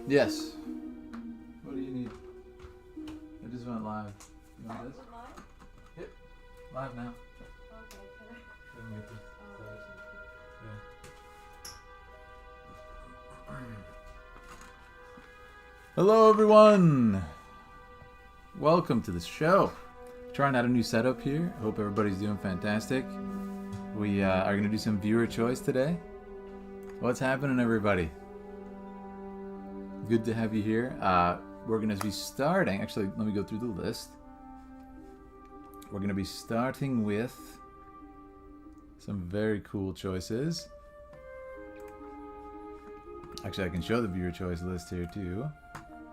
Yes. What do you need? I just went live. You want this? Yep. Live now. Hello everyone! Welcome to the show. Trying out a new setup here. Hope everybody's doing fantastic. We are going to do some viewer choice today. What's happening, everybody? Good to have you here. We're going to be starting, actually, let me go through the list. We're going to be starting with some very cool choices. Actually, I can show the viewer choice list here too.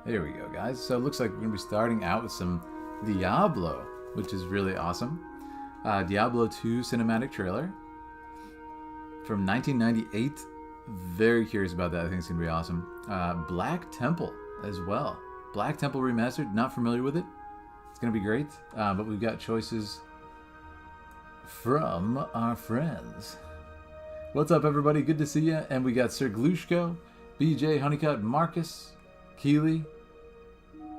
There we go, guys. So it looks like we're going to be starting out with some Diablo, which is really awesome. Diablo 2 cinematic trailer from 1998. Very curious about that. I think it's going to be awesome. Black Temple as well. Black Temple Remastered. Not familiar with it. It's going to be great. But we've got choices from our friends. What's up, everybody? Good to see you. And we got Sir Glushko, BJ, Honeycut, Marcus, Keely,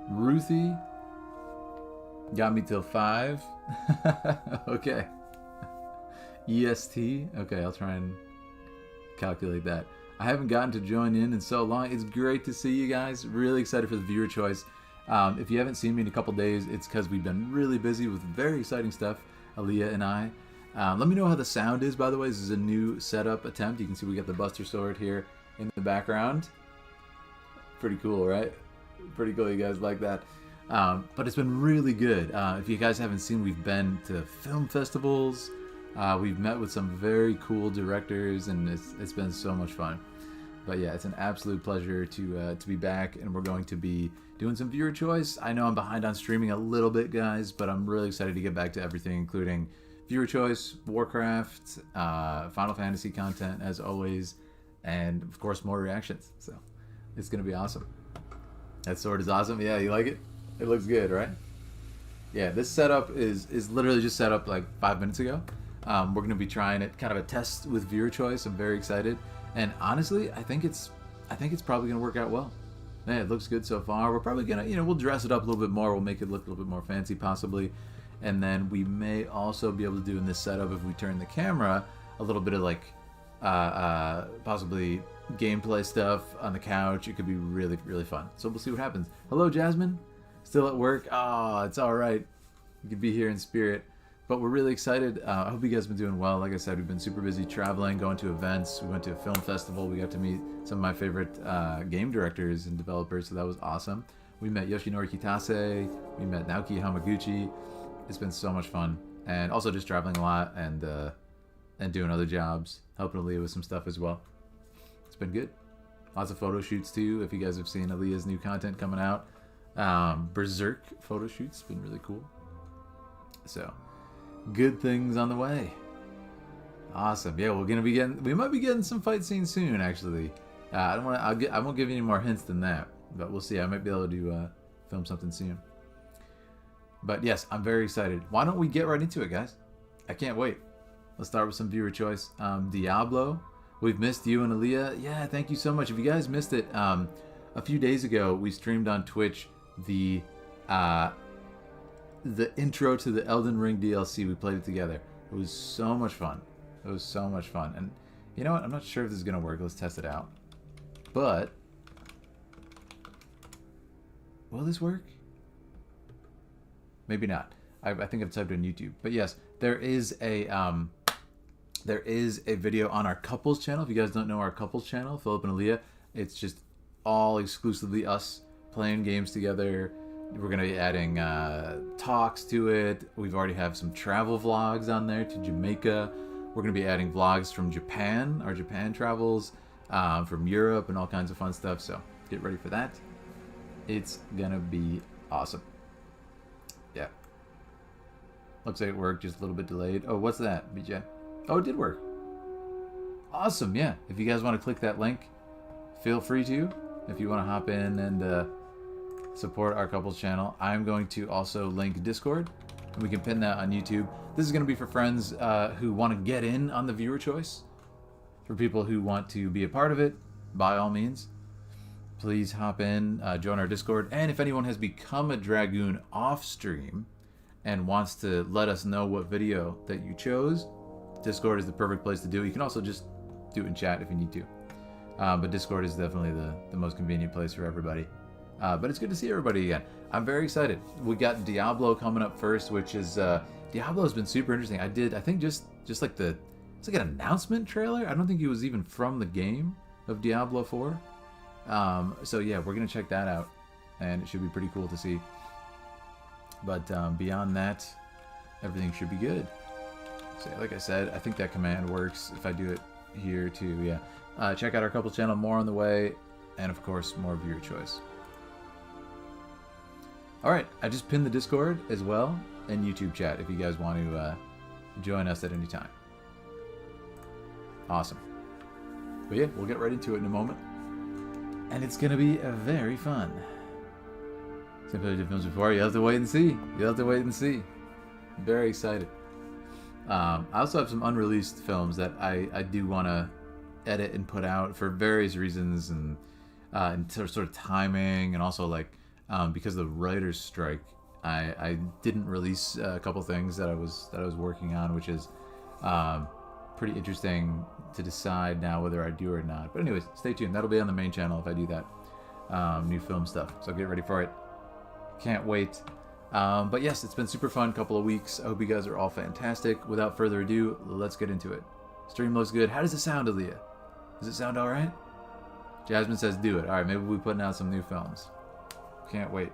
Ruthie. Got me till 5. Okay. EST. Okay, I'll try and calculate that. I haven't gotten to join in so long. It's great to see you guys. Really excited for the viewer choice. If you haven't seen me in a couple days, it's because we've been really busy with very exciting stuff, Aaliyah and I. Let me know how the sound is, by the way. This is a new setup attempt. You can see we got the Buster Sword here in the background. Pretty cool, right? Pretty cool. You guys like that. But it's been really good. If you guys haven't seen, we've been to film festivals. We've met with some very cool directors, and it's been so much fun. But yeah, it's an absolute pleasure to be back, and we're going to be doing some viewer choice. I know I'm behind on streaming a little bit, guys, but I'm really excited to get back to everything, including viewer choice, Warcraft, Final Fantasy content, as always, and of course more reactions. So it's going to be awesome. That sword is awesome. Yeah, you like it? It looks good, right? Yeah, this setup is literally just set up like 5 minutes ago. We're going to be trying it, kind of a test with viewer choice. I'm very excited, and honestly, I think it's probably going to work out well. Yeah, it looks good so far. We're probably gonna, we'll dress it up a little bit more. We'll make it look a little bit more fancy, possibly, and then we may also be able to do in this setup, if we turn the camera, a little bit of like possibly gameplay stuff on the couch. It could be really, really fun. So we'll see what happens. Hello, Jasmine. Still at work? Oh, it's all right. You could be here in spirit. But we're really excited. I hope you guys have been doing well. Like I said, we've been super busy traveling, going to events. We went to a film festival. We got to meet some of my favorite game directors and developers, so that was awesome. We met Yoshinori Kitase. We met Naoki Hamaguchi. It's been so much fun. And also just traveling a lot and doing other jobs, helping Aaliyah with some stuff as well. It's been good. Lots of photo shoots too, if you guys have seen Aaliyah's new content coming out. Berserk photo shoots, been really cool. So good things on the way. Awesome. Yeah, we might be getting some fight scenes soon, actually. I won't give you any more hints than that, but we'll see. I might be able to film something soon. But yes, I'm very excited. Why don't we get right into it, guys? I can't wait. Let's start with some viewer choice. Diablo. We've missed you and Aaliyah. Yeah, thank you so much. If you guys missed it, a few days ago we streamed on Twitch the intro to the Elden Ring DLC. We played it together. It was so much fun. It was so much fun. And you know what? I'm not sure if this is going to work. Let's test it out. But will this work? Maybe not. I think I've typed it on YouTube. But yes, there is a video on our couples channel. If you guys don't know our couples channel, Philip and Aaliyah, it's just all exclusively us playing games together. We're going to be adding talks to it. We've already have some travel vlogs on there to Jamaica. We're going to be adding vlogs from Japan, our Japan travels, from Europe, and all kinds of fun stuff. So get ready for that. It's going to be awesome. Yeah. Looks like it worked, just a little bit delayed. Oh, what's that, BJ? Oh, it did work. Awesome, yeah. If you guys want to click that link, feel free to. If you want to hop in and support our couples channel. I'm going to also link Discord, and we can pin that on YouTube. This is going to be for friends who want to get in on the viewer choice. For people who want to be a part of it, by all means. please hop in, join our Discord. And if anyone has become a Dragoon off stream and wants to let us know what video that you chose, Discord is the perfect place to do it. You can also just do it in chat if you need to. But Discord is definitely the most convenient place for everybody. But it's good to see everybody again. I'm very excited. We got Diablo coming up first, which is Diablo has been super interesting. I think just like it's like an announcement trailer. I don't think it was even from the game of Diablo 4. So yeah, we're gonna check that out, and it should be pretty cool to see. But beyond that, everything should be good. So like I said, I think that command works if I do it here too. Yeah, check out our couple channel, more on the way, and of course more viewer choice. All right, I just pinned the Discord as well and YouTube chat if you guys want to join us at any time. Awesome. But yeah, we'll get right into it in a moment. And it's going to be very fun. Same played films before. You have to wait and see. You'll have to wait and see. I'm very excited. I also have some unreleased films that I do want to edit and put out for various reasons, and sort of timing, and also like because of the writer's strike, I didn't release a couple things that I was working on, which is pretty interesting to decide now whether I do or not. But anyways, stay tuned. That'll be on the main channel if I do that new film stuff. So get ready for it. Can't wait. But yes, it's been super fun couple of weeks. I hope you guys are all fantastic. Without further ado, let's get into it. Stream looks good. How does it sound, Aaliyah? Does it sound all right? Jasmine says do it. All right, maybe we'll be putting out some new films. Can't wait.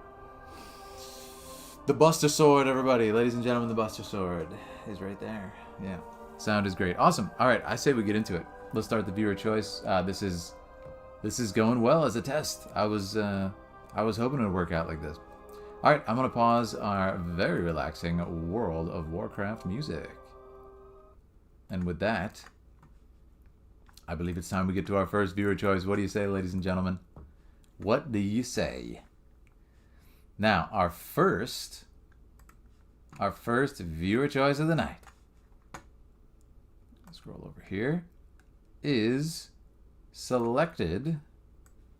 The Buster Sword, everybody. Ladies and gentlemen, the Buster Sword is right there. Yeah. Sound is great. Awesome. All right, I say we get into it. Let's start the viewer choice. This is going well as a test. I was hoping it would work out like this. All right, I'm going to pause our very relaxing World of Warcraft music. And with that, I believe it's time we get to our first viewer choice. What do you say, ladies and gentlemen? What do you say? Now, our first viewer choice of the night, scroll over here, is selected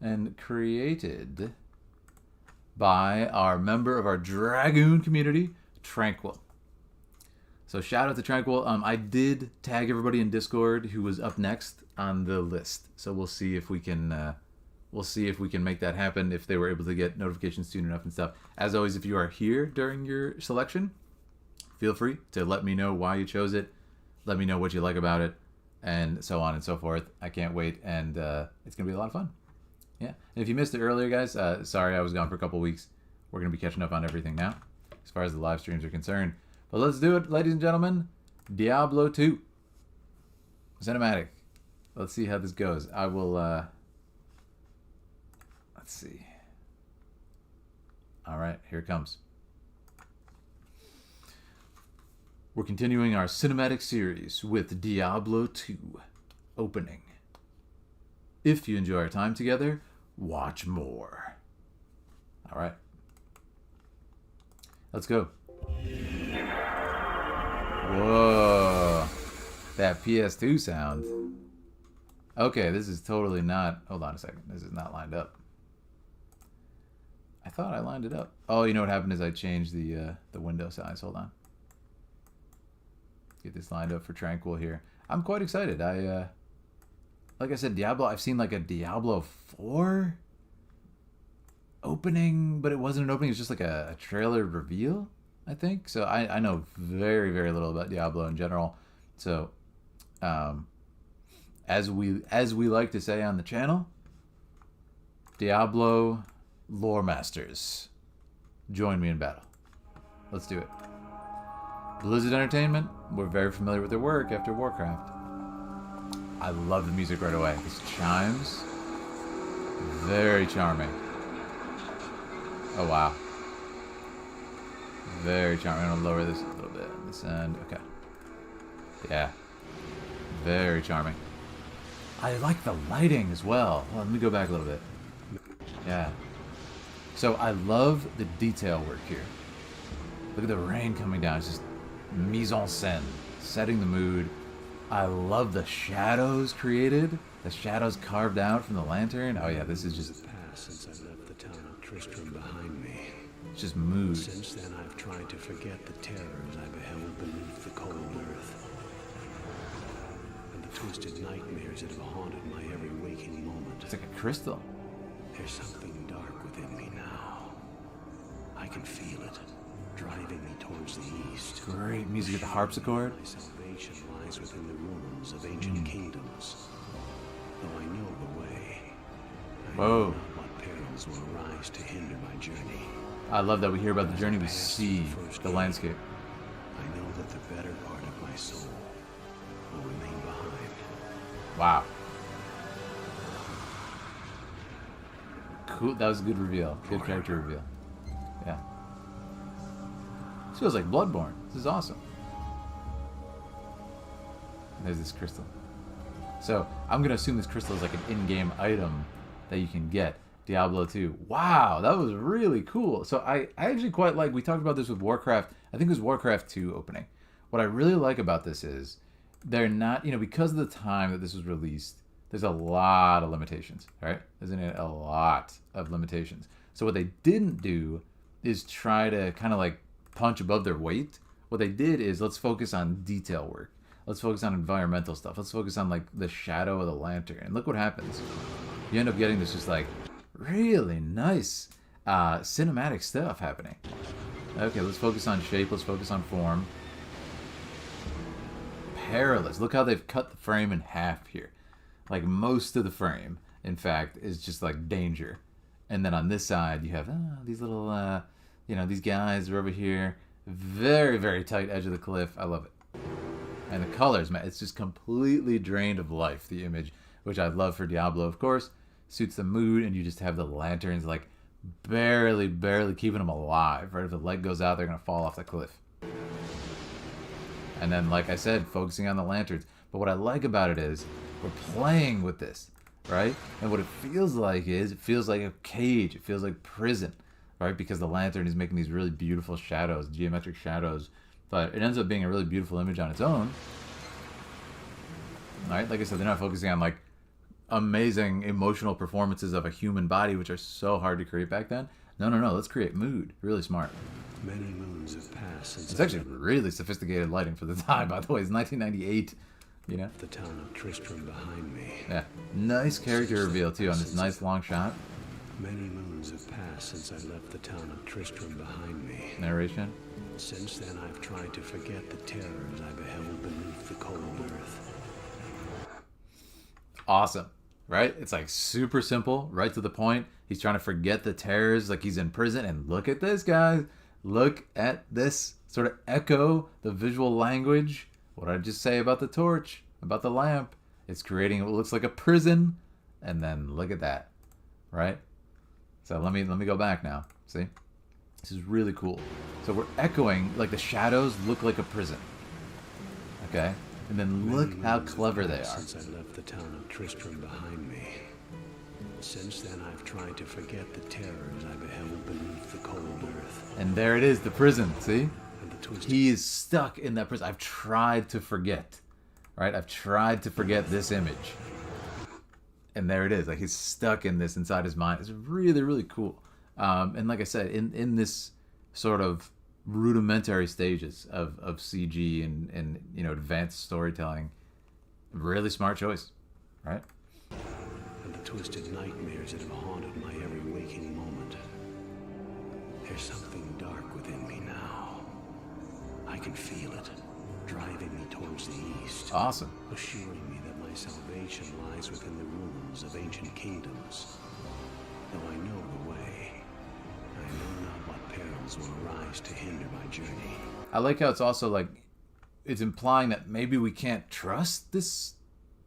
and created by our member of our Dragoon community, Tranquil. So shout out to Tranquil. I did tag everybody in Discord who was up next on the list. So we'll see if we can make that happen, if they were able to get notifications soon enough and stuff. As always, if you are here during your selection, feel free to let me know why you chose it. Let me know what you like about it, and so on and so forth. I can't wait, and it's going to be a lot of fun. Yeah. And if you missed it earlier, guys, sorry I was gone for a couple weeks. We're going to be catching up on everything now, as far as the live streams are concerned. But let's do it, ladies and gentlemen. Diablo 2. Cinematic. Let's see how this goes. I will, let's see. All right, here it comes. We're continuing our cinematic series with Diablo 2 opening. If you enjoy our time together, watch more. All right. Let's go. Whoa. That PS2 sound. Okay, this is totally not... Hold on a second. This is not lined up. I thought I lined it up. Oh, you know what happened is I changed the window size. Hold on. Get this lined up for Tranquil here. I'm quite excited. Like I said, Diablo, I've seen like a Diablo 4 opening, but it wasn't an opening. It was just like a trailer reveal, I think. So I know very, very little about Diablo in general. So, as we like to say on the channel, Diablo lore masters, join me in battle. Let's do it. Blizzard Entertainment, we're very familiar with their work after Warcraft. I love the music right away. These chimes, very charming. Oh wow, very charming. I'm gonna lower this a little bit on this end. Okay, yeah, very charming. I like the lighting as well. Let me go back a little bit. Yeah. So I love the detail work here. Look at the rain coming down. It's just mise en scène, setting the mood. I love the shadows created. The shadows carved out from the lantern. Oh yeah, this is just passed since I left the town of Tristram behind me. It's just mood. Since then, I've tried to forget the terrors I beheld beneath the cold earth, and the twisted nightmares that have haunted my every waking moment. It's like a crystal. There's something dark within me now. I can feel it, driving me towards the east. Great music at the harpsichord. My salvation lies within the ruins of ancient kingdoms. Though I know the way, I know not what perils will arise to hinder my journey. I love that we hear about the journey, we see the landscape. I know that the better part of my soul will remain behind. Wow. Cool. That was a good reveal. Good character reveal. Yeah. This feels like Bloodborne. This is awesome. There's this crystal. So I'm going to assume this crystal is like an in-game item that you can get. Diablo 2. Wow, that was really cool. So I actually quite like, we talked about this with Warcraft. I think it was Warcraft 2 opening. What I really like about this is they're not, because of the time that this was released, there's a lot of limitations, right? Isn't it? A lot of limitations. So what they didn't do is try to kind of like punch above their weight. What they did is, let's focus on detail work. Let's focus on environmental stuff. Let's focus on like the shadow of the lantern. And look what happens. You end up getting this just like really nice cinematic stuff happening. Okay, let's focus on shape. Let's focus on form. Perilous. Look how they've cut the frame in half here. Like most of the frame, in fact, is just like danger. And then on this side, you have these little, these guys are over here. Very, very tight edge of the cliff. I love it. And the colors, man, it's just completely drained of life, the image, which I love for Diablo, of course. Suits the mood, and you just have the lanterns, like, barely keeping them alive, right? If the light goes out, they're going to fall off the cliff. And then, like I said, focusing on the lanterns. But what I like about it is, we're playing with this, right? And what it feels like is, it feels like a cage. It feels like prison, right? Because the lantern is making these really beautiful shadows, geometric shadows. But it ends up being a really beautiful image on its own. Right? Like I said, they're not focusing on, like, amazing emotional performances of a human body, which are so hard to create back then. No. Let's create mood. Really smart. Many moons have passed since it's actually really sophisticated lighting for the time, by the way. It's 1998, The town of Tristram behind me. Yeah. Nice character reveal, too, on this nice long shot. Many moons have passed since I left the town of Tristram behind me. Narration. Since then, I've tried to forget the terrors I beheld beneath the cold earth. Awesome, right? It's like super simple, right to the point. He's trying to forget the terrors, like he's in prison. And look at this, guys. Look at this. Sort of echo the visual language. What did I just say about the torch, about the lamp? It's creating what looks like a prison. And then look at that, right? So let me go back now. See? This is really cool. So we're echoing, like the shadows look like a prison. Okay? And then look how clever they are. Since I left the town of Tristram behind me. Since then, I've tried to forget the terrors I beheld beneath the cold earth. And there it is, the prison, see? And the twisted... He is stuck in that prison. I've tried to forget, right? I've tried to forget this image. And there it is. Like, he's stuck in this inside his mind. It's really, really cool. And like I said, in this sort of rudimentary stages of CG and advanced storytelling, really smart choice, right? And the twisted nightmares that have haunted my every waking moment. There's something dark within me now. I can feel it, driving me towards the east. Awesome. Assuring me that my salvation lies within the ruins of ancient kingdoms. Though I know the way, I know not what perils will arise to hinder my journey. I like how it's also like, it's implying that maybe we can't trust this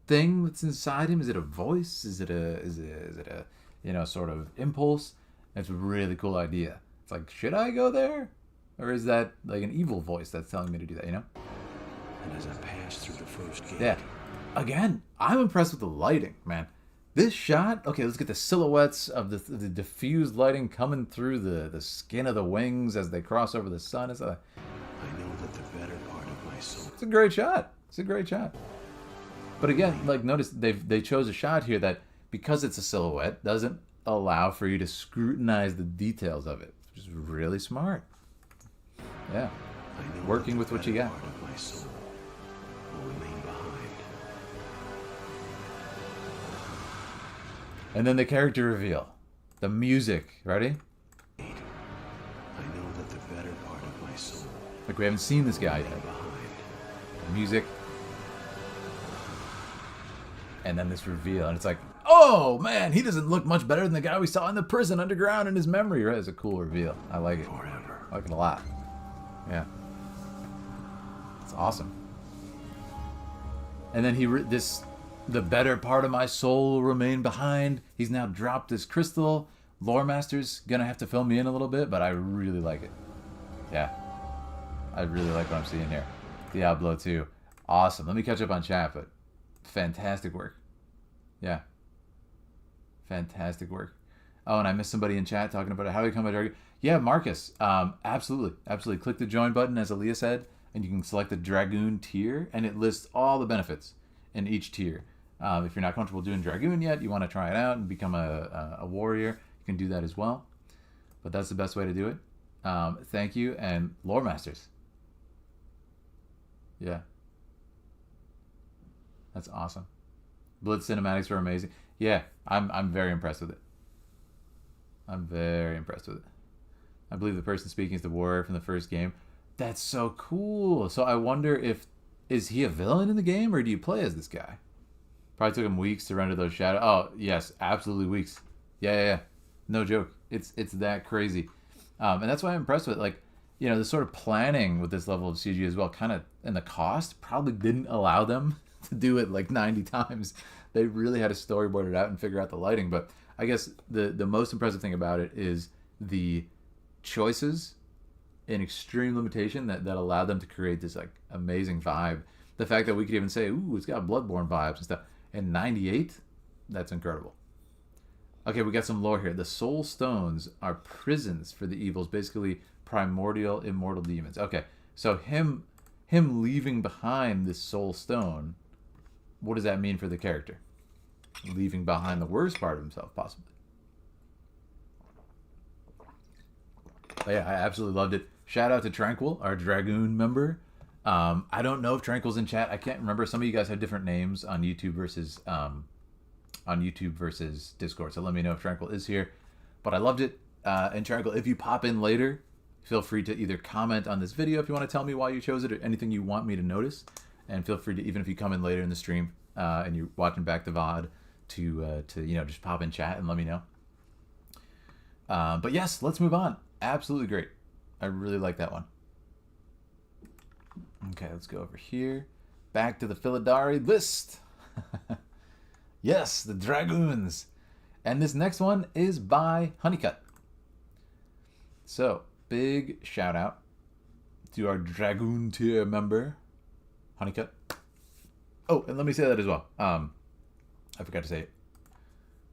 thing that's inside him. Is it a voice? Is it a sort of impulse? It's a really cool idea. It's like, should I go there? Or is that like an evil voice that's telling me to do that, And as I pass through the first gate... Yeah. Again, I'm impressed with the lighting, man. This shot, okay, let's get the silhouettes of the diffused lighting coming through the skin of the wings as they cross over the sun. I know that the better part of my soul... It's a great shot. It's a great shot. But again, like, notice they chose a shot here that, because it's a silhouette, doesn't allow for you to scrutinize the details of it, which is really smart. Yeah. Working with what you got. Part of my soul will remain behind. And then the character reveal. The music. Ready? I know that the better part of my soul Like we haven't seen this guy yet. behind. The music. And then this reveal. And it's like, oh man, he doesn't look much better than the guy we saw in the prison underground in his memory. Right? It's a cool reveal. I like it. Forever. I like it a lot. Yeah. It's awesome. And then the better part of my soul will remain behind. He's now dropped this crystal. Lore Master's gonna have to fill me in a little bit, but I really like it. Yeah. I really like what I'm seeing here. Diablo 2. Awesome. Let me catch up on chat, but fantastic work. Yeah. Fantastic work. Oh, and I missed somebody in chat talking about how to become a Dragoon. Yeah, Marcus. Absolutely. Absolutely. Click the join button, as Aaliyah said, and you can select the Dragoon tier, and it lists all the benefits in each tier. If you're not comfortable doing Dragoon yet, you want to try it out and become a warrior, you can do that as well. But that's the best way to do it. Thank you. And Lore Masters. Yeah. That's awesome. Blitz cinematics were amazing. Yeah, I'm very impressed with it. I'm very impressed with it. I believe the person speaking is the warrior from the first game. That's so cool. So I wonder is he a villain in the game, or do you play as this guy? Probably took him weeks to render those shadows. Oh, yes, absolutely weeks. Yeah. No joke. It's that crazy. And that's why I'm impressed with it. Like, the sort of planning with this level of CG as well, kind of, and the cost probably didn't allow them to do it like 90 times. They really had to storyboard it out and figure out the lighting. But I guess the most impressive thing about it is the choices in extreme limitation that allowed them to create this like amazing vibe. The fact that we could even say, ooh, it's got Bloodborne vibes and stuff. And 98, that's incredible. Okay, we got some lore here. The soul stones are prisons for the evils, basically primordial immortal demons. Okay, so him leaving behind this soul stone, what does that mean for the character? Leaving behind the worst part of himself, possibly. But yeah, I absolutely loved it. Shout out to Tranquil, our Dragoon member. I don't know if Tranquil's in chat. I can't remember. Some of you guys have different names on YouTube versus Discord. So let me know if Tranquil is here. But I loved it. And Tranquil, if you pop in later, feel free to either comment on this video if you want to tell me why you chose it or anything you want me to notice. And feel free to, even if you come in later in the stream and you're watching back the VOD, to just pop in chat and let me know. But yes, let's move on. Absolutely great. I really like that one. Okay, let's go over here. Back to the Philidari list. Yes, the Dragoons. And this next one is by Honeycut. So, big shout out to our Dragoon tier member, Honeycut. Oh, and let me say that as well. I forgot to say it.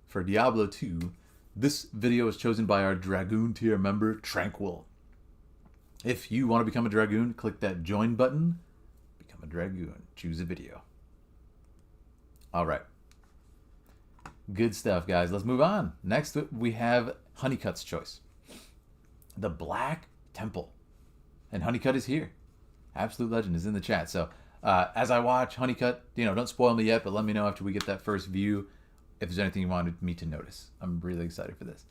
For Diablo 2, this video was chosen by our Dragoon tier member, Tranquil. If you want to become a Dragoon, click that join button. Become a Dragoon. Choose a video. All right. Good stuff, guys. Let's move on. Next, we have Honeycut's choice. The Black Temple. And Honeycut is here. Absolute Legend is in the chat. So, as I watch Honeycut, don't spoil me yet, but let me know after we get that first view if there's anything you wanted me to notice. I'm really excited for this.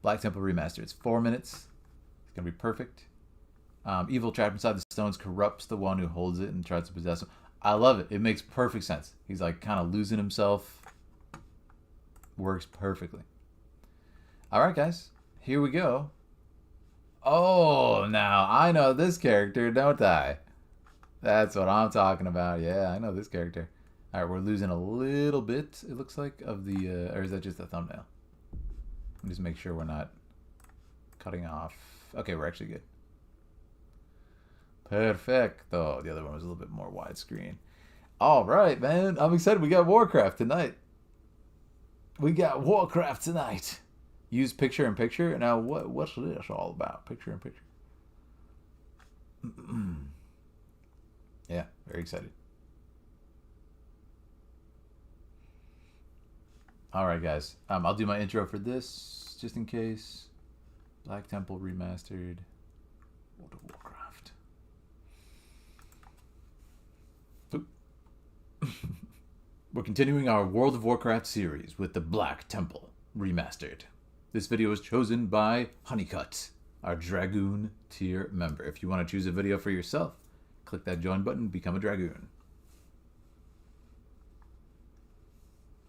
Black Temple Remastered. It's 4 minutes. It's going to be perfect. Evil trapped inside the stones corrupts the one who holds it and tries to possess him. I love it. It makes perfect sense. He's like kind of losing himself. Works perfectly. All right, guys. Here we go. Oh, now I know this character, don't I? That's what I'm talking about. Yeah, I know this character. All right, we're losing a little bit, it looks like, of the... or is that just a thumbnail? Just make sure we're not cutting off. Okay, we're actually good. Perfecto. The other one was a little bit more widescreen. All right, man. I'm excited. We got Warcraft tonight. Use picture-in-picture. Now, what's this all about? Picture-in-picture. Yeah, very excited. All right, guys. I'll do my intro for this, just in case. Black Temple Remastered. World of Warcraft. Oop. We're continuing our World of Warcraft series with the Black Temple Remastered. This video was chosen by Honeycut, our Dragoon tier member. If you want to choose a video for yourself, click that join button, become a Dragoon.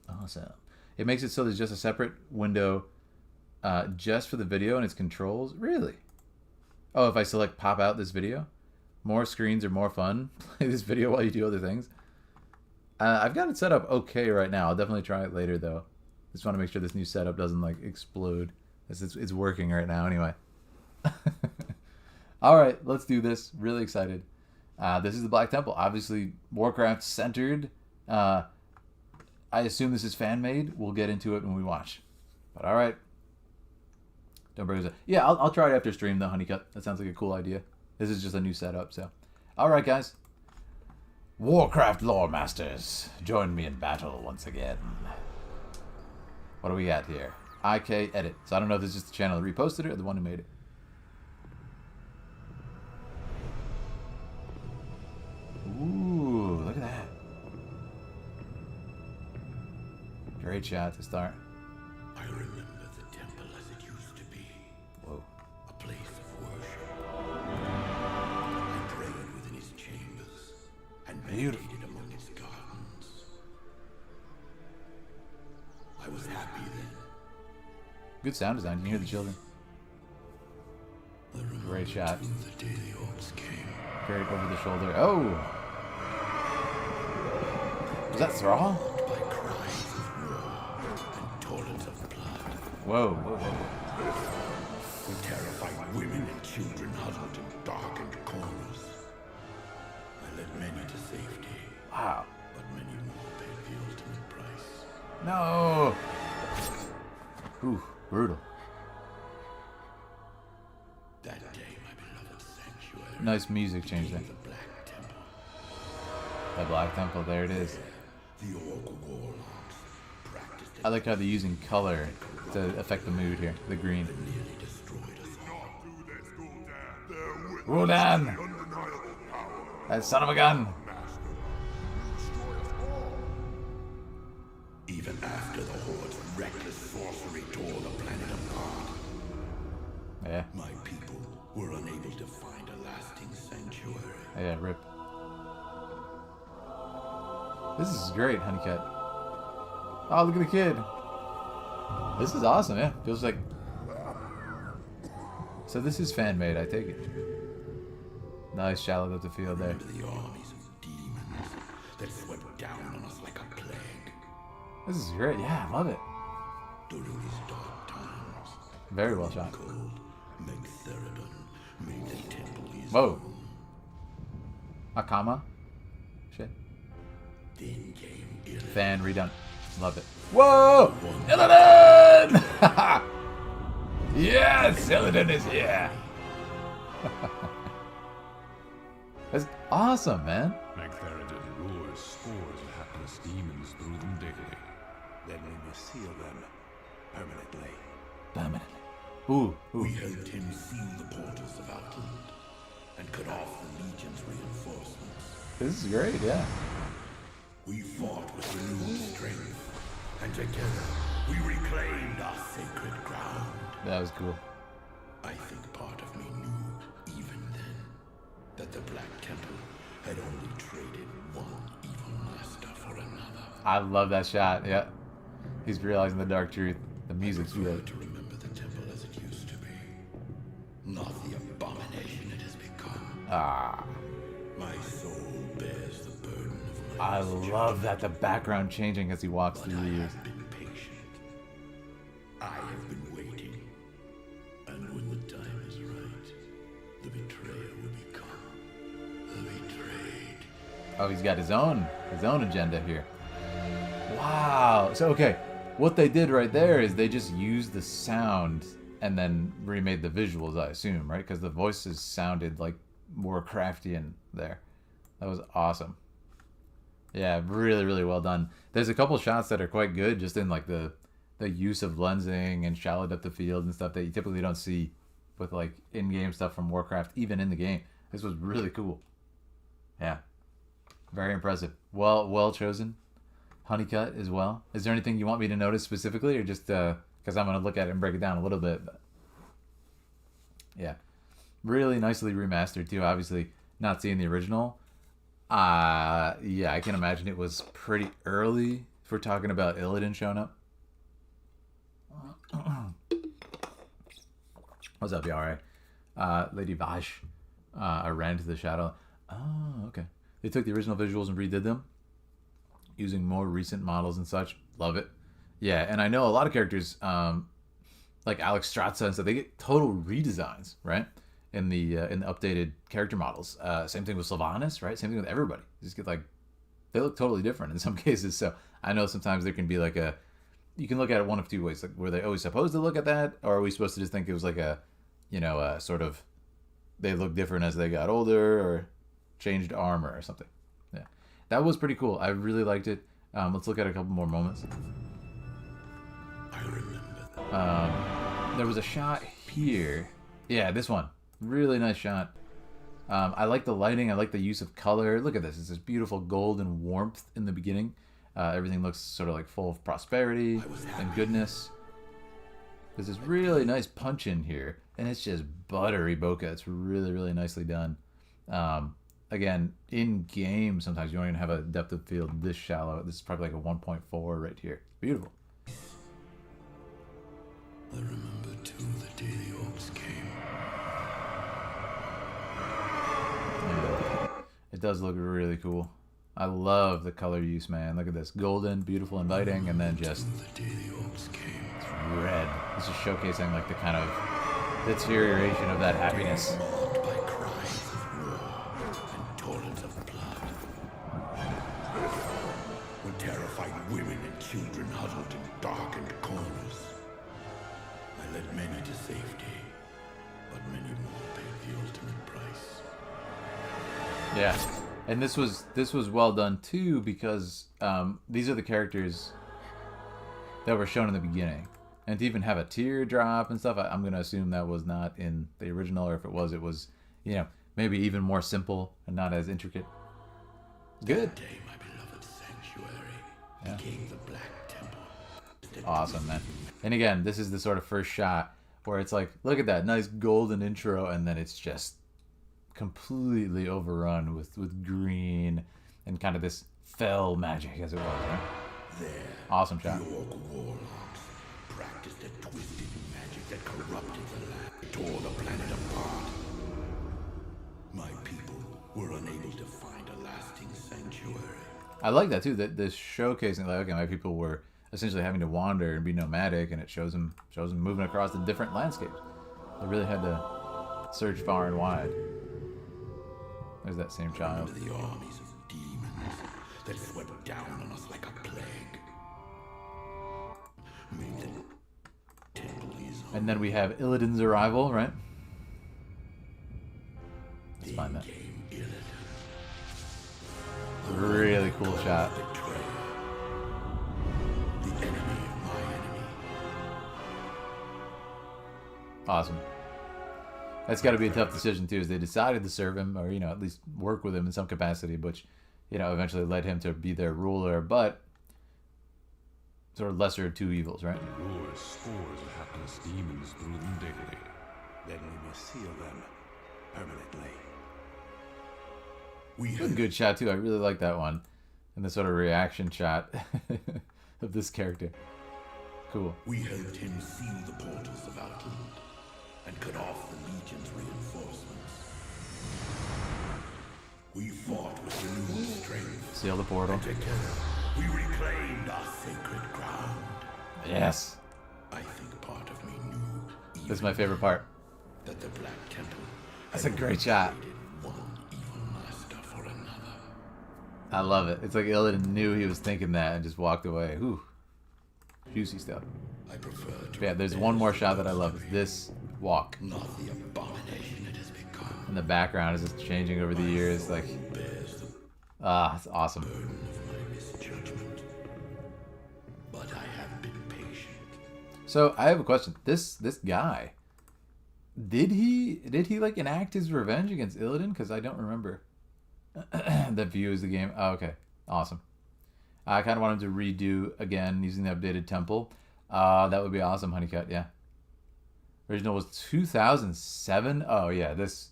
Awesome. It makes it so there's just a separate window just for the video and its controls. Really? Oh, if I select pop out this video, more screens are more fun. Play this video while you do other things. I've got it set up okay right now. I'll definitely try it later though. Just want to make sure this new setup doesn't like explode. It's working right now anyway. All right, let's do this. Really excited. This is the Black Temple, obviously Warcraft centered. I assume this is fan made. We'll get into it when we watch. But all right. Don't break it. Yeah, I'll try it after stream though, Honeycut. That sounds like a cool idea. This is just a new setup, so. All right, guys. Warcraft lore masters, join me in battle once again. What do we got here? IK edit. So I don't know if this is just the channel that reposted it or the one who made it. Ooh, look at that. Great shot to start. I remember the temple as it used to be. Whoa. A place of worship. I prayed within its chambers and meditated among its gardens. I was happy then. Good sound design. You can hear the children. Great shot. The day the orcs came. Great over the shoulder. Oh! Was that Thrall? By cries of war and torrents of blood. Whoa, whoa, whoa. The terrified women and children huddled in darkened corners. I led many to safety. Wow. But many more paid the ultimate price. No! Ooh, brutal. That day, my beloved sanctuary. Nice music change there. The Black Temple. The Black Temple, there it is. The orc warlocks practiced I like how they're using color to affect the mood here. The green. nearly destroyed us all. Rodan! That son of a gun! Even after the Horde's reckless sorcery tore the planet apart, Yeah. my people were unable to find a lasting sanctuary. Yeah, rip. This is great, Honeycut. Oh, look at the kid. This is awesome, yeah. Feels like... So this is fan-made, I take it. Nice shallow depth of field there. Remember the armies of demons that swept down on us like a plague. This is great, yeah, I love it. During these dark times, Very well shot. cold Megtheridon made the temple his Whoa. home. Akama? Shit. Then came Illidan. Fan redone. Love it. Whoa! Illidan! Yes! Illidan is here! That's awesome, man. Megtheridon lures scores of hapless demons through them daily. Then we must seal them permanently. Permanently. Ooh, ooh. We helped him seal the portals of Outland and cut off the Legion's reinforcements. This is great, yeah. We fought with renewed strength, and together we reclaimed our sacred ground. That was cool. I think part of me knew, even then, that the Black Temple had only traded one evil master for another. I love that shot, yeah. He's realizing the dark truth. The music's Prefer good. to remember the temple as it used to be, not the abomination it has become. Ah. My soul bears the burden of my I love that the background changing as he walks But through I the years. have been patient. I have been waiting. And when the time is right, the betrayer will become the betrayed. Oh, he's got his own agenda here. Wow. So okay, what they did right there is they just used the sound and then remade the visuals, I assume, right? Because the voices sounded like more Craftian there. That was awesome. Yeah, really, really well done. There's a couple shots that are quite good, just in like the use of lensing and shallow depth of field and stuff that you typically don't see with like in-game stuff from Warcraft, even in the game. This was really cool. Yeah, very impressive. Well chosen. Honeycut as well. Is there anything you want me to notice specifically, or just because I'm going to look at it and break it down a little bit? But yeah, really nicely remastered too. Obviously, not seeing the original. Yeah, I can imagine it was pretty early if we're talking about Illidan showing up. What's up, y'all? Right? Lady Vash. I ran to the shadow. Oh, okay. They took the original visuals and redid them using more recent models and such. Love it. Yeah, and I know a lot of characters, like Alex Strazza and stuff, they get total redesigns, right? In the updated character models. Same thing with Sylvanas, right? Same thing with everybody. You just get like, they look totally different in some cases. So I know sometimes there can be like you can look at it one of two ways. Like, were they always supposed to look at that? Or are we supposed to just think it was like sort of, they look different as they got older or changed armor or something. Yeah. That was pretty cool. I really liked it. Let's look at a couple more moments. I remember that. There was a shot here. Yeah, this one. Really nice shot. I like the lighting. I like the use of color. Look at this. It's this beautiful golden warmth in the beginning. Everything looks sort of like full of prosperity and goodness. There's this really nice punch in here, and it's just buttery bokeh. It's really, really nicely done. Again, in game, sometimes you don't even have a depth of field this shallow. This is probably like a 1.4 right here. Beautiful. I remember too the day the orcs came. Yeah. It does look really cool. I love the color use, man. Look at this. Golden, beautiful, inviting, and then just The day the orcs came. it's red. This is showcasing like the kind of deterioration of that happiness. Marked by cries of war and torrents of blood. Where terrified women and children huddled in darkened corners. I led many to safety, but many more paid the ultimate price. Yeah, and this was well done too, because these are the characters that were shown in the beginning, and to even have a teardrop and stuff, I'm gonna assume that was not in the original, or if it was, maybe even more simple and not as intricate. Good. That day, my beloved sanctuary became the Black Temple. Awesome, man. And again, this is the sort of first shot where it's like, look at that nice golden intro, and then it's just completely overrun with green and kind of this fell magic, as it was, right? There, Awesome shot. the orc warlocks practiced a twisted magic that corrupted the land, tore the planet apart. My people were unable to find a lasting sanctuary. I like that too. That this showcasing, like, okay, my people were essentially having to wander and be nomadic, and it shows them moving across the different landscapes. They really had to search far and wide. There's that same child. Remember the armies of demons that swept down on us like a plague. Made the temple his own. And then we have Illidan's arrival, right? Let's find that. Came Illidan. Really cool shot. Betrayal. The enemy of my enemy. Awesome. That's got to be a tough decision too, as they decided to serve him, or at least work with him in some capacity, which eventually led him to be their ruler, but sort of lesser of two evils, right? Roars spores of hapless demons through them daily. Then we must seal them permanently. A good shot too. I really like that one, and the sort of reaction shot of this character. Cool. We helped him seal the portals of Outland and cut off the Legion's reinforcements. We fought with renewed strength. Seal the portal. Together, we reclaimed our sacred ground. Yes. I think part of me knew This is my favorite part. that the Black Temple That's a great shot. created one evil master for another. I love it. It's like Illidan knew he was thinking that and just walked away. Whew. Juicy stuff. I prefer to Yeah, there's one more shot that I love. It's this walk. not the abomination it has become. And the background is just changing over the years. Like, Bears the Ah, that's awesome. Burden of my misjudgment. But I have been patient. So I have a question. This guy, did he like enact his revenge against Illidan? Because I don't remember that views the game. Oh, okay, awesome. I kind of want him to redo again using the updated temple. That would be awesome, Honeycut. Yeah. Original was 2007. Oh yeah, this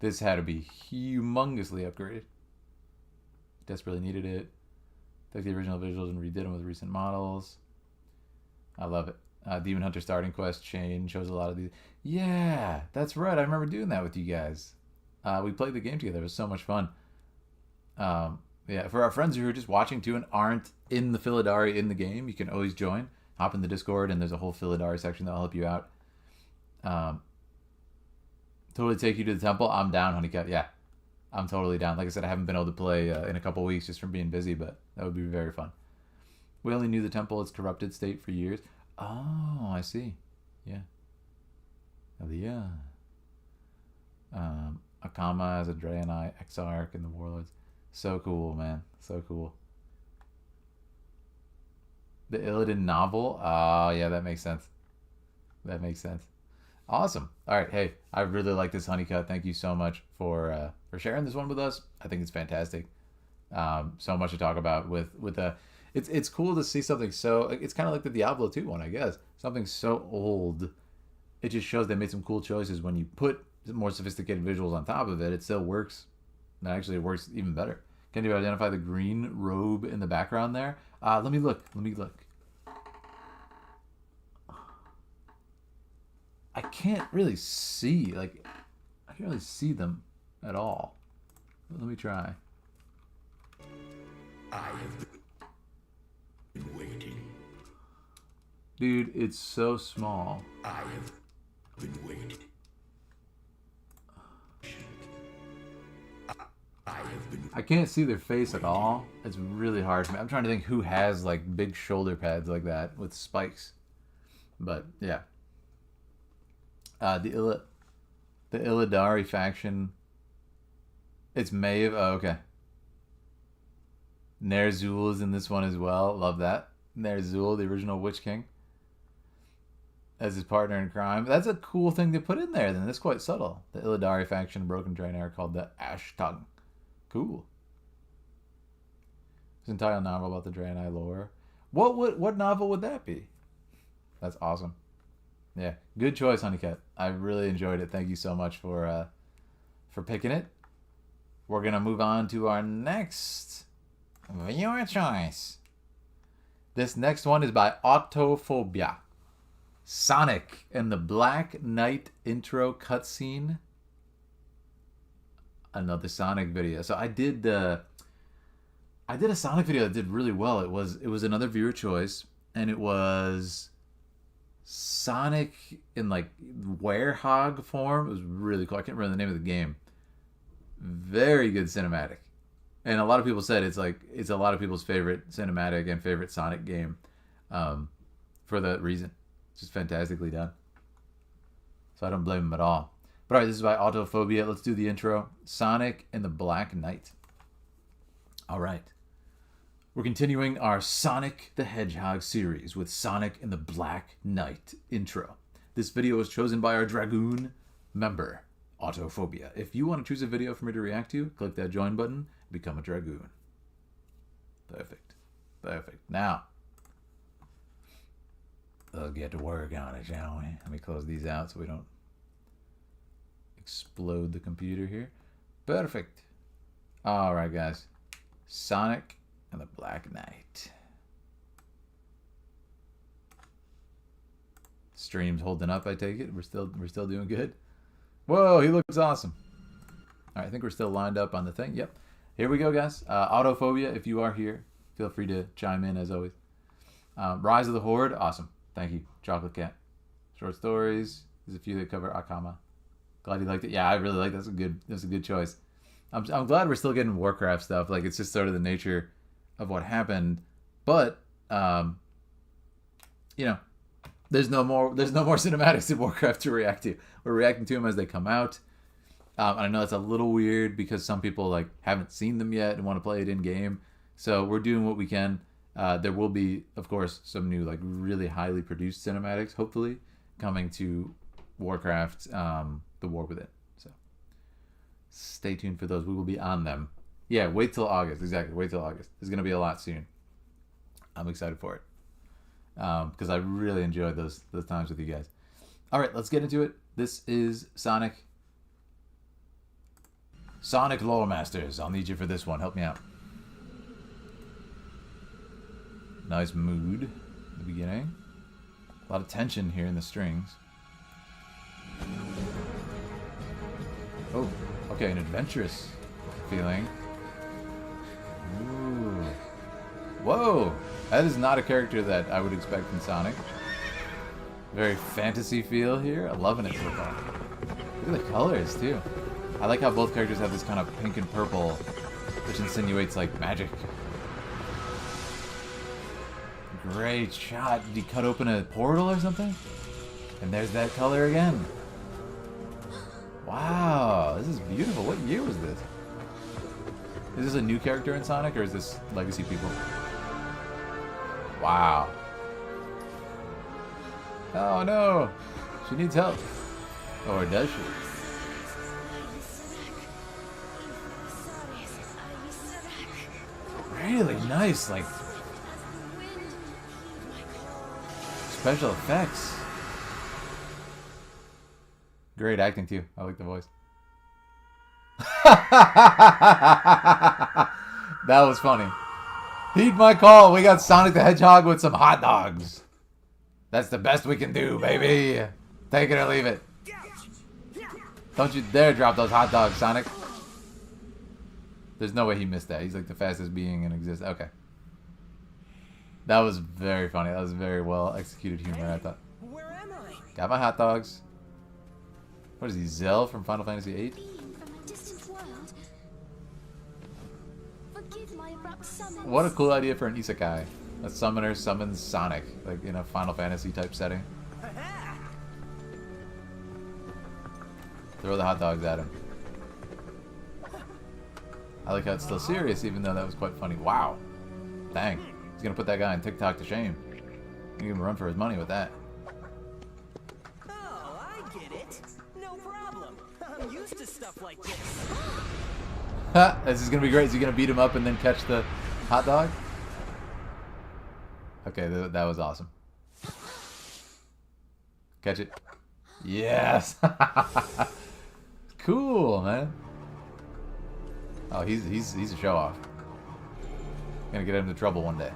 had to be humongously upgraded. Desperately needed it. Took the original visuals and redid them with recent models. I love it. Demon Hunter starting quest change shows a lot of these. Yeah, that's right. I remember doing that with you guys. We played the game together. It was so much fun. Yeah, for our friends who are just watching too and aren't in the Philidari in the game, you can always join. Hop in the Discord, and there's a whole Philidari section that'll help you out. Totally take you to the temple. I'm down, Honeycut. Yeah, I'm totally down. Like I said, I haven't been able to play in a couple weeks just from being busy, but that would be very fun. We only knew the temple its corrupted state for years. Oh, I see. Yeah. Aliyah. Akama as a Draenei Exarch and the Warlords. So cool, man. So cool. The Illidan novel? Oh, yeah, that makes sense. That makes sense. Awesome. All right, hey, I really like this Honeycut. Thank you so much for sharing this one with us. I think it's fantastic. So much to talk about with the. It's cool to see something so. It's kind of like the Diablo II one, I guess. Something so old. It just shows they made some cool choices. When you put more sophisticated visuals on top of it, it still works. And actually, it works even better. Can you identify the green robe in the background there? Let me look. Let me look. I can't really see. I can't really see them at all. Let me try. I have been waiting. Dude, it's so small. I have been waiting. I can't see their face at all. It's really hard for me. I'm trying to think who has like big shoulder pads like that with spikes. But yeah. The Illidari faction. It's Maeve. Oh, okay. Ner'zhul is in this one as well. Love that. Ner'zhul, the original Witch King, as his partner in crime. That's a cool thing to put in there. Then that's quite subtle. The Illidari faction, Broken Draenei, are called the Ash Tongue. Cool. It's an entire novel about the Draenei lore. What novel would that be? That's awesome. Yeah, good choice, Honeycut. I really enjoyed it. Thank you so much for picking it. We're gonna move on to our next viewer choice. This next one is by Autophobia. Sonic and the Black Knight intro cutscene. Another Sonic video. So I did a Sonic video that did really well. It was another viewer choice, and it was Sonic in like werehog form. It was really cool. I can't remember the name of the game. Very good cinematic, and a lot of people said it's a lot of people's favorite cinematic and favorite Sonic game, for that reason. It's just fantastically done. So I don't blame them at all. But all right, this is by Autophobia. Let's do the intro. Sonic and the Black Knight. All right. We're continuing our Sonic the Hedgehog series with Sonic and the Black Knight intro. This video was chosen by our Dragoon member, Autophobia. If you want to choose a video for me to react to, click that join button, become a Dragoon. Perfect. Perfect. Now, let's get to work on it, shall we? Let me close these out so we don't explode the computer here. Perfect. All right, guys. Sonic and the Black Knight. Stream's holding up, I take it. We're still doing good. Whoa, he looks awesome. All right, I think we're still lined up on the thing. Yep. Here we go, guys. Autophobia, if you are here, feel free to chime in as always. Rise of the Horde, awesome. Thank you, Chocolate Cat. Short stories. There's a few that cover Akama. Glad you liked it. Yeah, I really like it. That's a good choice. I'm glad we're still getting Warcraft stuff. Like, it's just sort of the nature of what happened. But you know, there's no more cinematics in Warcraft to react to. We're reacting to them as they come out. And I know that's a little weird because some people like haven't seen them yet and want to play it in game. So we're doing what we can. There will be, of course, some new like really highly produced cinematics, hopefully, coming to Warcraft, The War Within. So stay tuned for those. We will be on them. Yeah, wait till August. Exactly, wait till August. There's gonna be a lot soon. I'm excited for it because I really enjoyed those times with you guys. All right, let's get into it. This is Sonic. Sonic Lore Masters. I'll need you for this one. Help me out. Nice mood in the beginning. A lot of tension here in the strings. Oh, okay, an adventurous feeling. Ooh. Whoa! That is not a character that I would expect from Sonic. Very fantasy feel here. I'm loving it so far. Look at the colors, too. I like how both characters have this kind of pink and purple, which insinuates, like, magic. Great shot. Did he cut open a portal or something? And there's that color again. Wow, this is beautiful. What year was this? Is this a new character in Sonic, or is this legacy people? Wow. Oh no! She needs help. Or does she? Really nice, like special effects. Great acting too. I like the voice. That was funny. Heed my call. We got Sonic the Hedgehog with some hot dogs. That's the best we can do, baby. Take it or leave it. Don't you dare drop those hot dogs, Sonic. There's no way he missed that. He's like the fastest being in existence. Okay. That was very funny. That was very well executed humor, I thought. Where am I? Got my hot dogs. What is he, Zell from Final Fantasy VIII? Being from a distant world. Forgive my abrupt summons. What a cool idea for an isekai. A summoner summons Sonic, like in a Final Fantasy type setting. Throw the hot dogs at him. I like how it's still serious, even though that was quite funny. Wow. Dang. He's gonna put that guy on TikTok to shame. He's gonna run for his money with that. Oh, I get it. No problem. I'm used to stuff like this. Ha! This is gonna be great. Is he gonna beat him up and then catch the hot dog? Okay, that was awesome. Catch it. Yes! Cool, man. Oh, he's a show off. Gonna get him into trouble one day.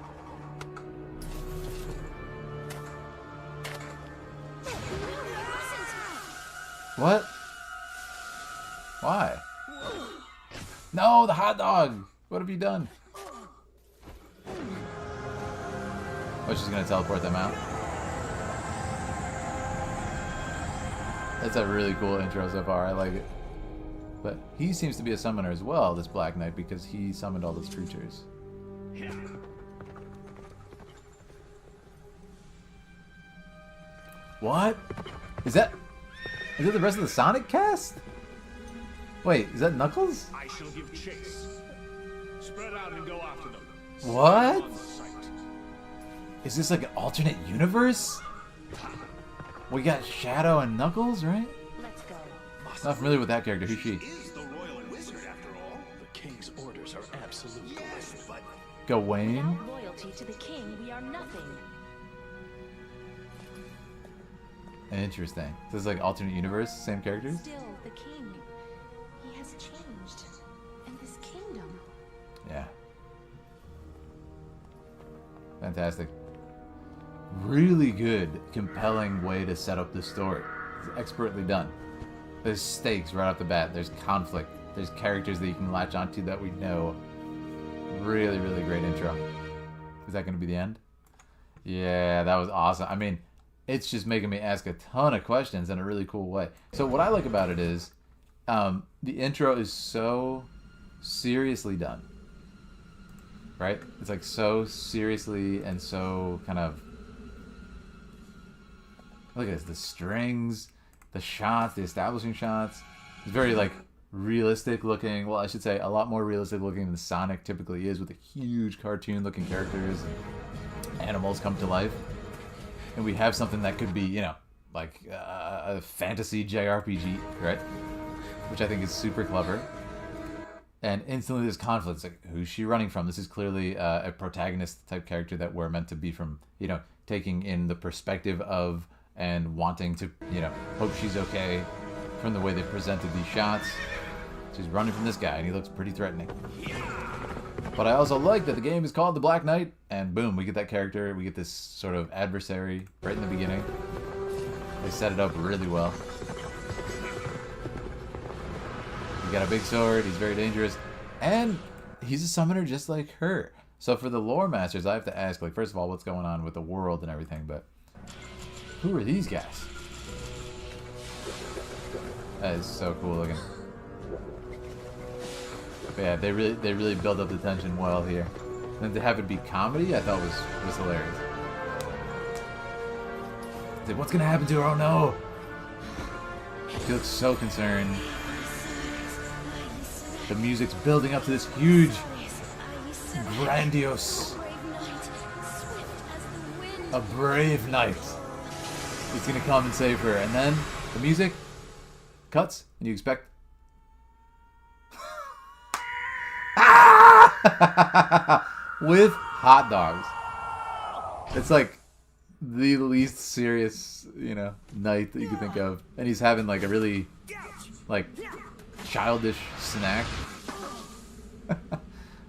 What? Why? No, the hot dog! What have you done? Oh, she's gonna teleport them out. That's a really cool intro so far. I like it. But he seems to be a summoner as well, this Black Knight, because he summoned all those creatures. What? Is that the rest of the Sonic cast? Wait, is that Knuckles? I shall give chase. Spread out and go after them. What? On sight. Is this like an alternate universe? We got Shadow and Knuckles, right? Let's go. Not familiar with that character. Who's she? Is the royal wizard after all? The king's orders are absolute. Yes, but Gawain? Without loyalty to the king, we are nothing. Interesting. This is like alternate universe, same characters? Still, the king. He has changed. And this kingdom. Yeah. Fantastic. Really good, compelling way to set up the story. It's expertly done. There's stakes right off the bat. There's conflict. There's characters that you can latch onto that we know. Really, really great intro. Is that going to be the end? Yeah, that was awesome. I mean, it's just making me ask a ton of questions in a really cool way. So what I like about it is the intro is so seriously done. Right? It's like so seriously and so kind of... Look at this, the strings, the shots, the establishing shots. It's very like realistic looking. Well, I should say a lot more realistic looking than Sonic typically is, with the huge cartoon looking characters and animals come to life. And we have something that could be, you know, like a fantasy JRPG, right? Which I think is super clever. And instantly there's conflict. It's like, who's she running from? This is clearly a protagonist type character that we're meant to be from, you know, taking in the perspective of and wanting to, you know, hope she's okay from the way they presented these shots. She's running from this guy and he looks pretty threatening. But I also like that the game is called The Black Knight, and boom, we get that character. We get this sort of adversary right in the beginning. They set it up really well. He's got a big sword, he's very dangerous, and he's a summoner just like her. So for the lore masters, I have to ask, like, first of all, what's going on with the world and everything, but who are these guys? That is so cool looking. But yeah, they really build up the tension well here. And to have it be comedy, I thought was hilarious. Like, what's gonna happen to her? Oh no! She looks so concerned. The music's building up to this huge, grandiose, a brave knight. He's gonna come and save her, and then the music cuts, and you expect with hot dogs. It's like the least serious, you know, night that you could think of, and he's having like a really like childish snack.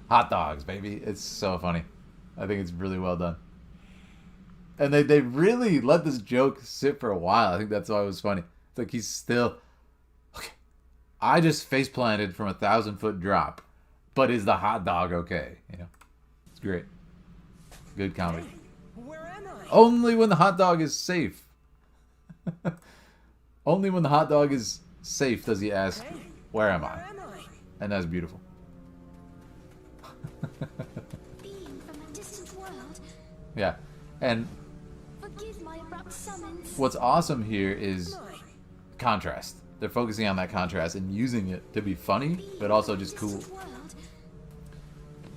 Hot dogs, baby. It's so funny. I think it's really well done. And they really let this joke sit for a while. I think that's why it was funny. It's like he's still... Okay, I just face planted from a 1,000-foot drop. But is the hot dog okay? You know? It's great. Good comedy. Where am I? Only when the hot dog is safe. Only when the hot dog is safe does he ask, where am I? And that's beautiful. Being from a distant world, Yeah. And forgive my abrupt summons. what's awesome here is contrast. They're focusing on that contrast and using it to be funny, but also just cool.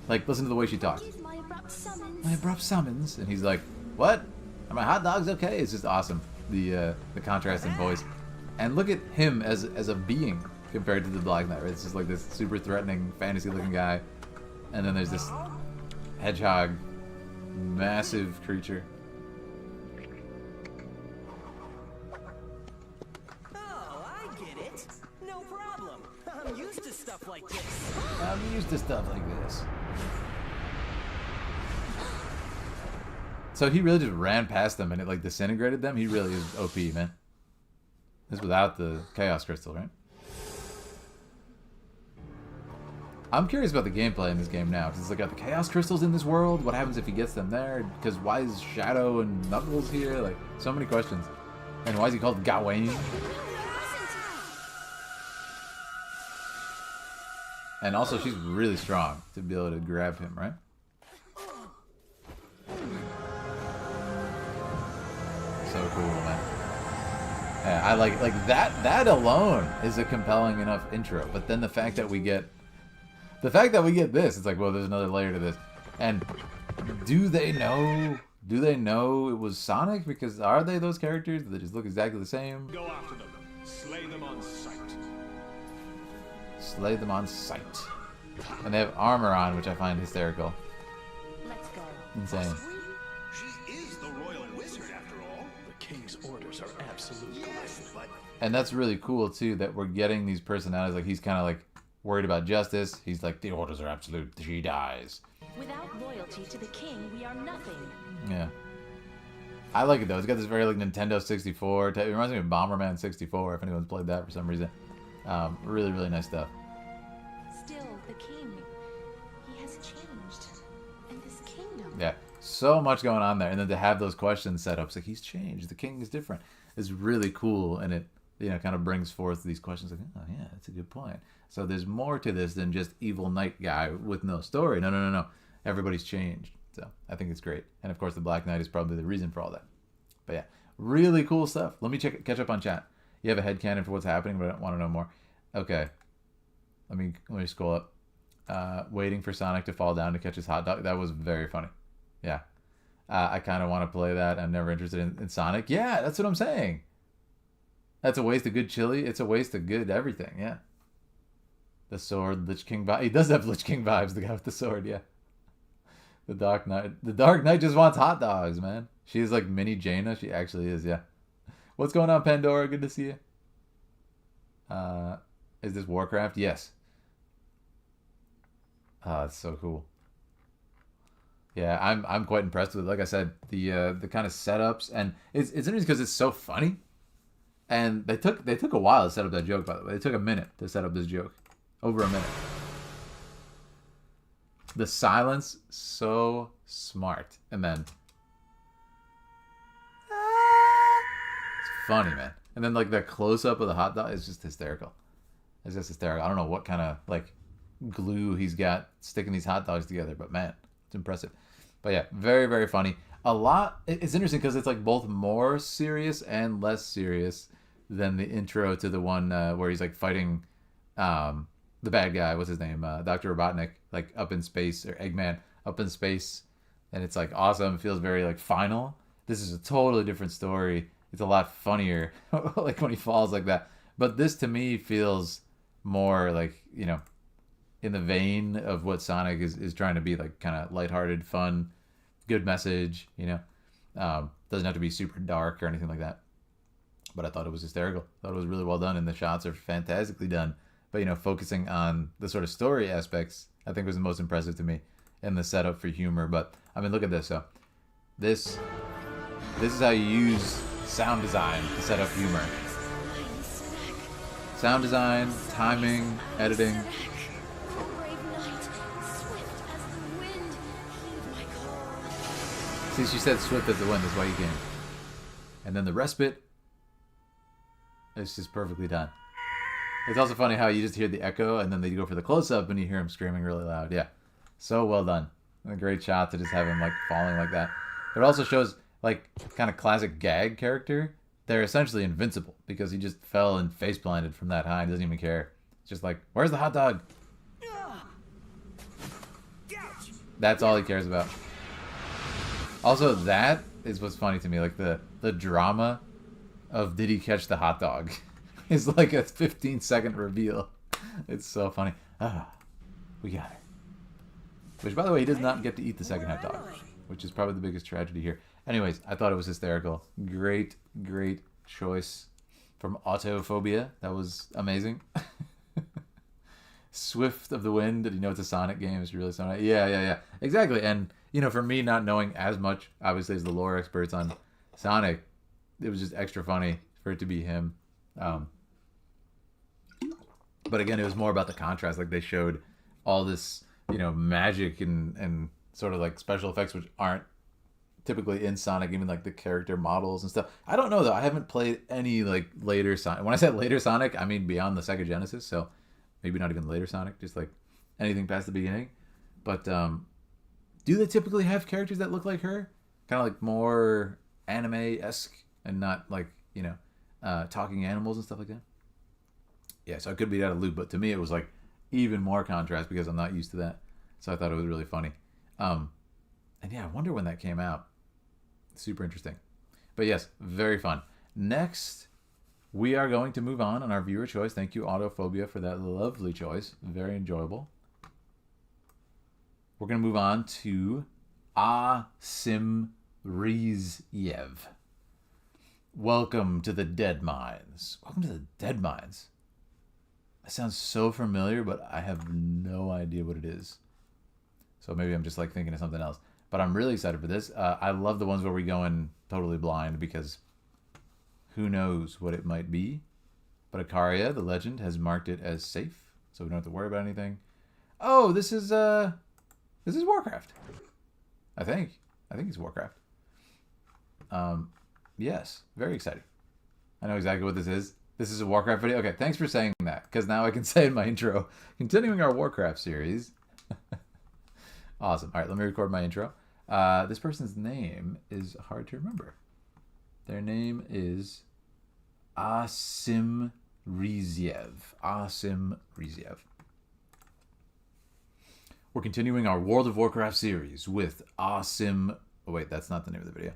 Like, listen to the way she talks. Forgive my abrupt summons. My abrupt summons. And he's like, what? Are my hot dogs okay? It's just awesome. The contrast in voice. And look at him as a being compared to the Black Knight, right? It's just like this super threatening, fantasy-looking guy. And then there's this hedgehog, massive creature. Oh, I get it. No problem. I'm used to stuff like this. I'm used to stuff like this. So he really just ran past them and it like disintegrated them. He really is OP, man. This is without the Chaos Crystal, right? I'm curious about the gameplay in this game now. Because it's like, got the Chaos Crystals in this world? What happens if he gets them there? Because why is Shadow and Knuckles here? Like, so many questions. And why is he called Gawain? And also, she's really strong to be able to grab him, right? So cool, man. Yeah, I like that. That alone is a compelling enough intro. But then the fact that we get this, it's like, well, there's another layer to this. And do they know? Do they know it was Sonic? Because are they those characters? Do they just look exactly the same? Go after them. Slay them on sight. Slay them on sight. And they have armor on, which I find hysterical. Let's go. Insane. She is the royal wizard, after all. The king's orders are absolute. Yes, but And that's really cool, too, that we're getting these personalities. Like, he's kind of like worried about justice. He's like, the orders are absolute. She dies. Without loyalty to the king, we are nothing. Yeah. I like it, though. It's got this very, like, Nintendo 64 type. It reminds me of Bomberman 64, if anyone's played that for some reason. Really, really nice stuff. Still, the king, he has changed. And this kingdom. Yeah. So much going on there. And then to have those questions set up, it's like, he's changed. The king is different. It's really cool. And it, you know, kind of brings forth these questions like, oh, yeah, that's a good point. So there's more to this than just evil knight guy with no story. No. Everybody's changed. So I think it's great. And of course, the Black Knight is probably the reason for all that. But yeah, really cool stuff. Let me catch up on chat. You have a headcanon for what's happening, but I want to know more. Okay. Let me scroll up. Waiting for Sonic to fall down to catch his hot dog. That was very funny. Yeah. I kind of want to play that. I'm never interested in Sonic. Yeah, that's what I'm saying. That's a waste of good chili. It's a waste of good everything. Yeah. The sword, Lich King vibe. He does have Lich King vibes, the guy with the sword, yeah. The Dark Knight. The Dark Knight just wants hot dogs, man. She's like mini Jaina. She actually is, yeah. What's going on, Pandora? Good to see you. Is this Warcraft? Yes. It's so cool. Yeah, I'm quite impressed with it. Like I said, the kind of setups, and it's interesting because it's so funny. And they took a while to set up that joke, by the way. They took a minute to set up this joke. Over a minute. The silence, so smart. And then it's funny, man. And then like the close up of the hot dog is just hysterical. It's just hysterical. I don't know what kind of like glue he's got sticking these hot dogs together, but man, it's impressive. But yeah, very, very funny. A lot. It's interesting because it's like both more serious and less serious than the intro to the one where he's like fighting the bad guy. What's his name? Dr. Robotnik, like up in space, or Eggman up in space, and it's like awesome. It feels very like final. This is a totally different story. It's a lot funnier, like when he falls like that. But this to me feels more like, you know, in the vein of what Sonic is trying to be, like kind of lighthearted, fun, good message, you know. Doesn't have to be super dark or anything like that. But I thought it was hysterical. I thought it was really well done, and the shots are fantastically done. But, you know, focusing on the sort of story aspects, I think was the most impressive to me, and the setup for humor. But, I mean, look at this. So, this is how you use sound design to set up humor. Sound design, timing, editing. See, she said swift as the wind. That's why you came. And then the respite. It's just perfectly done. It's also funny how you just hear the echo, and then they go for the close-up, and you hear him screaming really loud. Yeah, so well done. A great shot to just have him like falling like that. It also shows like kind of classic gag character. They're essentially invincible because he just fell and face planted from that high and doesn't even care. It's just like, where's the hot dog? That's all he cares about. Also, that is what's funny to me. Like the drama of did he catch the hot dog? It's like a 15-second reveal. It's so funny. We got her. Which, by the way, he does not get to eat the second hot dog, which is probably the biggest tragedy here. Anyways, I thought it was hysterical. Great, great choice from Autophobia. That was amazing. Swift of the Wind. Did you know it's a Sonic game? It's really Sonic. Yeah. Exactly. And, you know, for me not knowing as much, obviously, as the lore experts on Sonic, it was just extra funny for it to be him. But again, it was more about the contrast. Like they showed all this, you know, magic and sort of like special effects, which aren't typically in Sonic, even like the character models and stuff. I don't know though. I haven't played any like later Sonic. When I said later Sonic, I mean beyond the Sega Genesis. So maybe not even later Sonic, just like anything past the beginning. But do they typically have characters that look like her? Kind of like more anime-esque and not like, you know, talking animals and stuff like that. Yeah, so I could be out of loop, but to me it was like even more contrast because I'm not used to that. So I thought it was really funny. And yeah, I wonder when that came out. Super interesting. But yes, very fun. Next, we are going to move on our viewer choice. Thank you, Autophobia, for that lovely choice. Very enjoyable. We're going to move on to Asim Rizyev. Welcome to the Deadmines. Welcome to the Deadmines. That sounds so familiar, but I have no idea what it is. So maybe I'm just like thinking of something else. But I'm really excited for this. I love the ones where we go in totally blind because who knows what it might be. But Ikaria, the legend, has marked it as safe, so we don't have to worry about anything. Oh, this is Warcraft. I think it's Warcraft. Yes, very exciting. I know exactly what this is. This is a Warcraft video. Okay, thanks for saying that, because now I can say in my intro, continuing our Warcraft series. Awesome. All right, let me record my intro. This person's name is hard to remember. Their name is Asim Riziev. Asim Riziev. We're continuing our World of Warcraft series with Asim... Oh, wait, that's not the name of the video.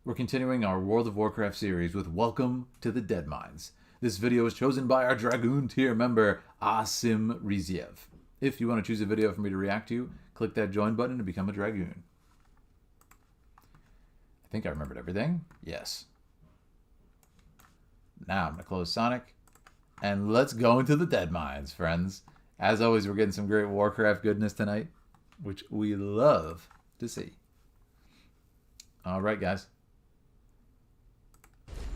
We're continuing our World of Warcraft series with Welcome to the Deadmines. This video was chosen by our Dragoon tier member, Asim Riziev. If you want to choose a video for me to react to, click that join button to become a Dragoon. I think I remembered everything. Yes. Now I'm going to close Sonic. And let's go into the Deadmines, friends. As always, we're getting some great Warcraft goodness tonight, which we love to see. All right, guys.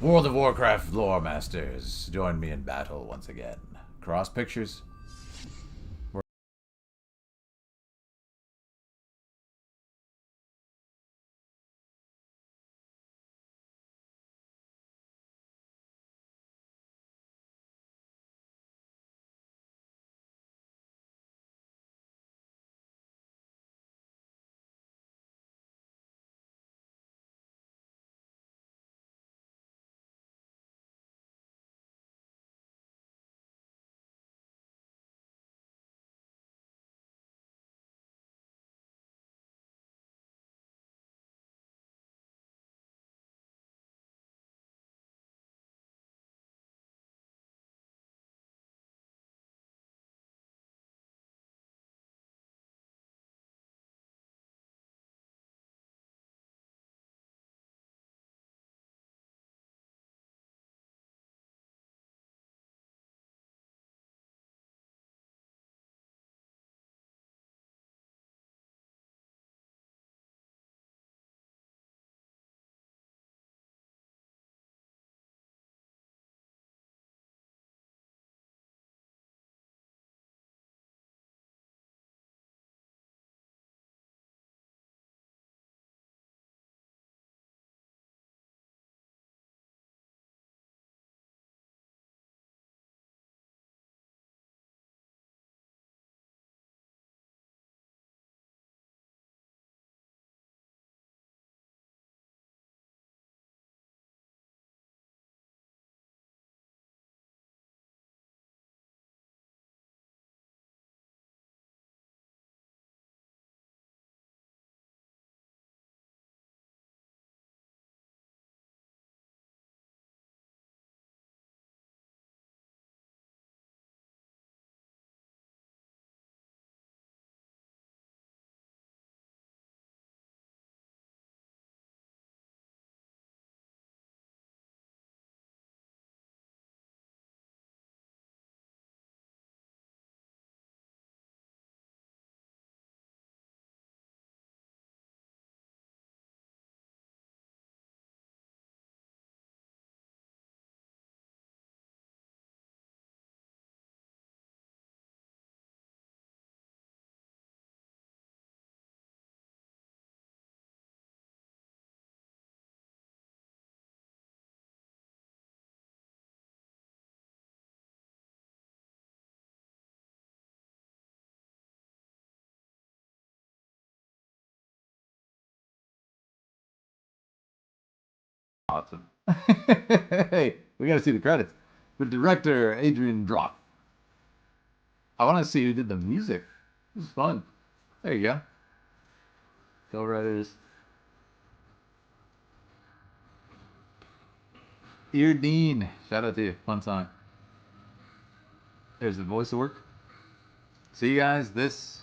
World of Warcraft lore masters, join me in battle once again. Cross pictures. Awesome. Hey, we got to see the credits. The director, Adrian Drock. I want to see who did the music. This is fun. There you go. Co-writers. Ear Dean. Shout out to you. Fun song. There's the voice work. See, guys, this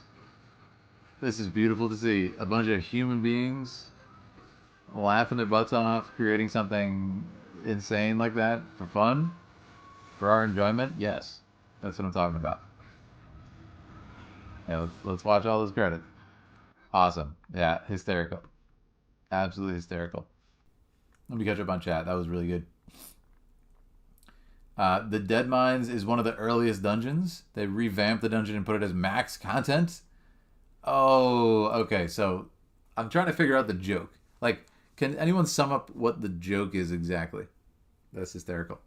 is beautiful to see. A bunch of human beings laughing their butts off, creating something insane like that for fun, for our enjoyment. Yes, that's what I'm talking about. Yeah, let's watch all those credits. Awesome. Yeah, hysterical. Absolutely hysterical. Let me catch up on chat. That was really good. The Deadmines is one of the earliest dungeons. They revamped the dungeon and put it as max content. Oh, okay. So I'm trying to figure out the joke. Like, can anyone sum up what the joke is exactly? That's hysterical.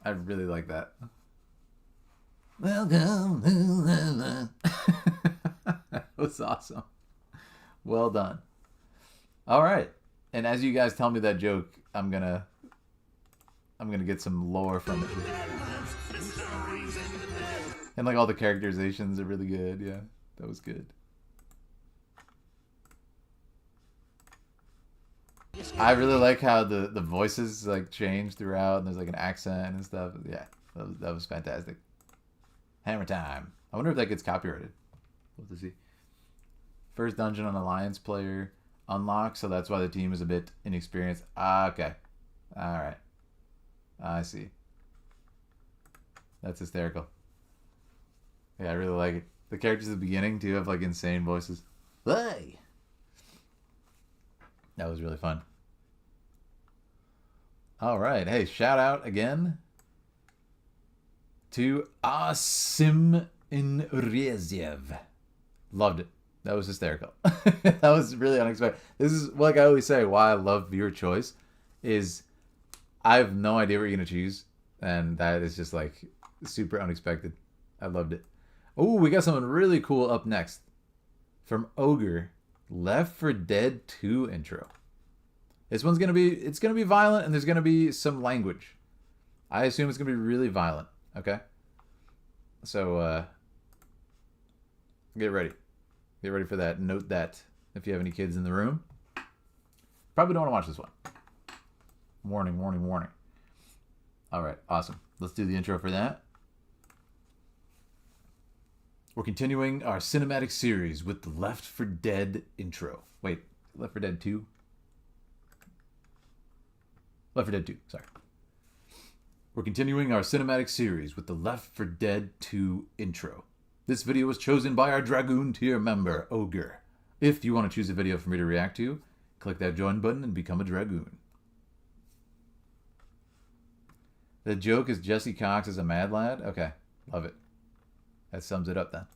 I really like that. Welcome. That was awesome. Well done. All right. And as you guys tell me that joke, I'm going to I'm gonna get some lore from it. And like all the characterizations are really good. Yeah, that was good. I really like how the voices like change throughout, and there's like an accent and stuff. Yeah, that was fantastic. Hammer time. I wonder if that gets copyrighted. We'll have to see. First dungeon on Alliance player unlocked, so that's why the team is a bit inexperienced. Ah, okay. Alright. I see. That's hysterical. Yeah, I really like it. The characters at the beginning, too, have, like, insane voices. Hey! That was really fun. Alright, hey, shout out again to Asim Inreziev. Loved it. That was hysterical. That was really unexpected. This is, like I always say, why I love viewer choice, is I have no idea what you're going to choose, and that is just, like, super unexpected. I loved it. Oh, we got something really cool up next. From Ogre, Left 4 Dead 2 intro. This one's going to be, it's going to be violent, and there's going to be some language. I assume it's going to be really violent, okay? So, get ready. Get ready for that. Note that if you have any kids in the room. Probably don't want to watch this one. Warning, warning, warning. Alright, awesome. Let's do the intro for that. We're continuing our cinematic series with the Left 4 Dead intro. Wait, Left 4 Dead 2? Left 4 Dead 2, sorry. We're continuing our cinematic series with the Left 4 Dead 2 intro. This video was chosen by our Dragoon tier member, Ogre. If you want to choose a video for me to react to, click that join button and become a Dragoon. The joke is Jesse Cox is a mad lad? Okay, love it. That sums it up then.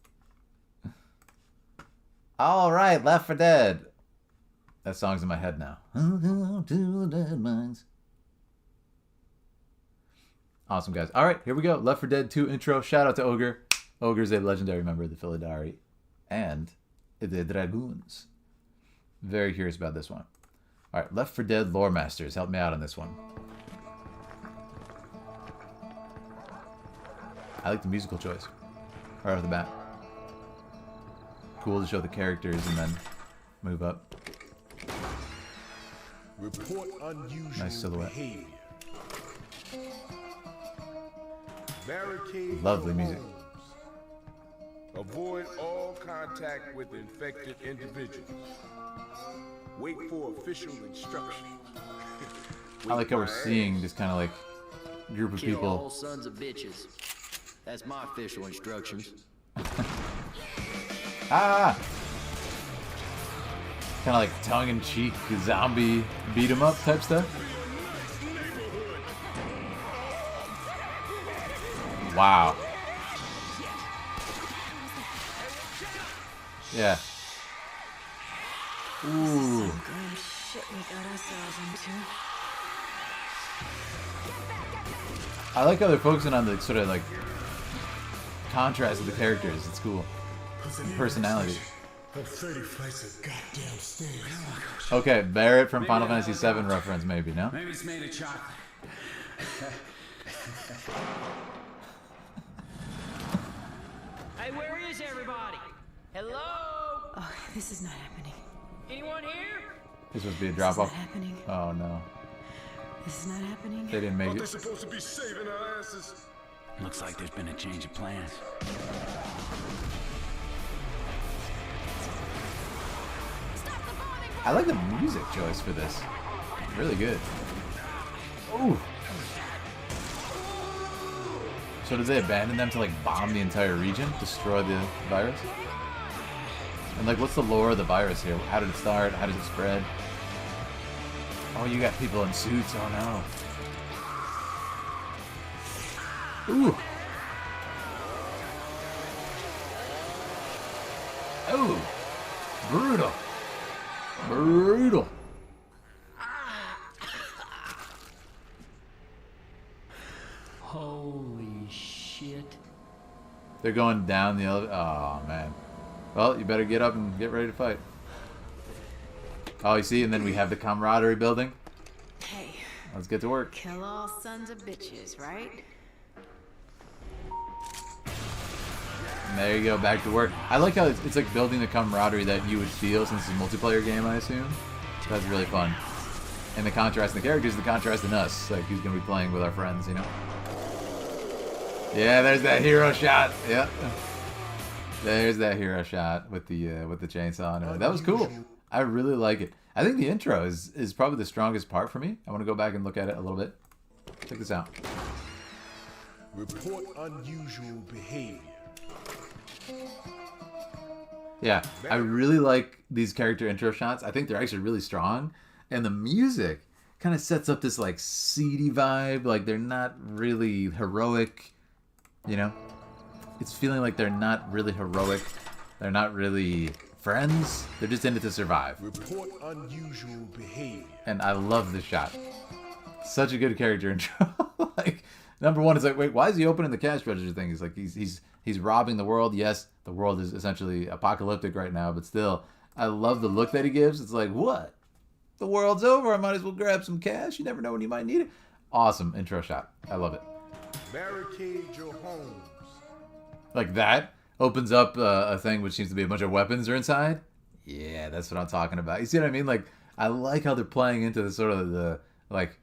Alright, Left 4 Dead. That song's in my head now. To the Deadmines. Awesome, guys. Alright, here we go. Left 4 Dead 2 intro. Shout out to Ogre. Ogre's a legendary member of the Philidari and the Dragoons. Very curious about this one. Alright, Left 4 Dead lore masters. Help me out on this one. I like the musical choice. Right off the bat. Cool to show the characters and then move up. Report unusual Nice silhouette. behavior. Barricade Lovely your music. homes. Avoid all contact with infected individuals. Wait for official instructions. I like how we're seeing this kind of like group of Kill all people. sons of bitches. That's my official instructions. Ah! Kind of like tongue-in-cheek zombie beat-em-up type stuff. Wow. Yeah. Ooh. Grand shit we got ourselves into. I like how they're focusing on the sort of like contrast of the characters. It's cool. Personality. Up 30 flights of goddamn stairs. Okay, Barrett from Final Fantasy VII reference, maybe, no? Maybe it's made of chocolate. Hey, where is everybody? Hello? Oh, this is not happening. Anyone here? This must be a This is drop not off. happening. Oh no. This is not happening. They didn't make They're it. supposed to be saving our asses. Looks like there's been a change of plans. I like the music choice for this. Really good. Ooh. So did they abandon them to like bomb the entire region? Destroy the virus? And like what's the lore of the virus here? How did it start? How does it spread? Oh, you got people in suits. Oh no. Ooh. Oh. Brutal. Brutal. Holy shit. They're going down the elevator. Oh, man. Well, you better get up and get ready to fight. Oh, you see? And then we have the camaraderie building. Hey, Let's get to work. Kill all sons of bitches, right? And there you go, back to work. I like how it's like building the camaraderie that you would feel since it's a multiplayer game, I assume. So that's really fun. And the contrast in the characters, the contrast in us. Like, who's going to be playing with our friends, you know? Yeah, there's that hero shot. Yep. There's that hero shot with the chainsaw. And that was cool. I really like it. I think the intro is probably the strongest part for me. I want to go back and look at it a little bit. Check this out. Report unusual behavior. Yeah, I really like these character intro shots. I think they're actually really strong. And the music kind of sets up this like seedy vibe. Like they're not really heroic, you know? It's feeling like they're not really heroic. They're not really friends. They're just in it to survive. Report unusual behavior. And I love this shot. Such a good character intro. Like, number one is like, wait, why is he opening the cash register thing? He's like, he's robbing the world. Yes, the world is essentially apocalyptic right now, but still, I love the look that he gives. It's like, what? The world's over. I might as well grab some cash. You never know when you might need it. Awesome intro shot. I love it. Barricade your homes. Like that opens up a thing which seems to be a bunch of weapons are inside. Yeah, that's what I'm talking about. You see what I mean? Like, I like how they're playing into the sort of the, like,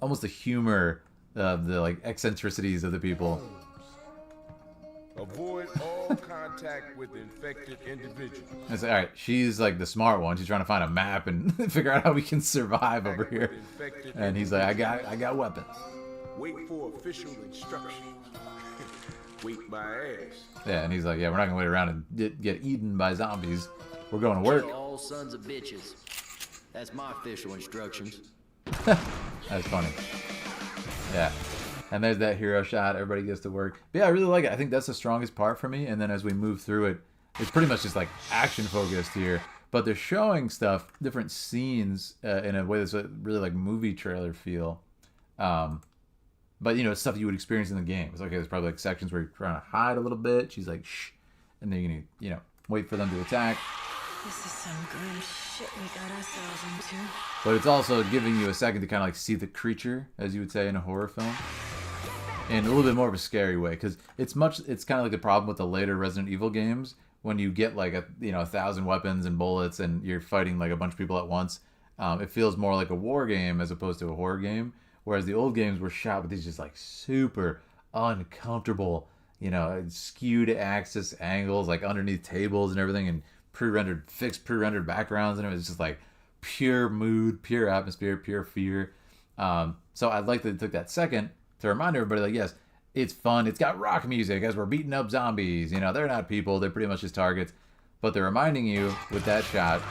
almost the humor of the, like, eccentricities of the people. Avoid all contact with infected individuals. It's like, all right, she's like the smart one. She's trying to find a map and figure out how we can survive over here. And he's like, I got weapons. Wait for official instructions. Wait my ass. Yeah, and he's like, yeah, we're not gonna wait around and get eaten by zombies. We're going to work. Kill all sons of bitches. That's my official instructions. That's funny. Yeah. And there's that hero shot. Everybody gets to work. But yeah, I really like it. I think that's the strongest part for me. And then as we move through it, it's pretty much just like action focused here. But they're showing stuff, different scenes in a way that's really like movie trailer feel. But, you know, it's stuff you would experience in the game. It's okay, there's probably like sections where you're trying to hide a little bit. She's like, shh. And then you're going to, you know, wait for them to attack. This is some grim shit we got ourselves into. But it's also giving you a second to kind of like see the creature, as you would say in a horror film. In a little bit more of a scary way. Because it's kind of like the problem with the later Resident Evil games. When you get like 1,000 weapons and bullets and you're fighting like a bunch of people at once. It feels more like a war game as opposed to a horror game. Whereas the old games were shot with these just like super uncomfortable, you know, skewed axis angles, like underneath tables and everything, and fixed pre-rendered backgrounds, and it was just like pure mood, pure atmosphere, pure fear. So I'd like to take that second to remind everybody, like, yes, it's fun. It's got rock music as we're beating up zombies. You know, they're not people. They're pretty much just targets. But they're reminding you with that shot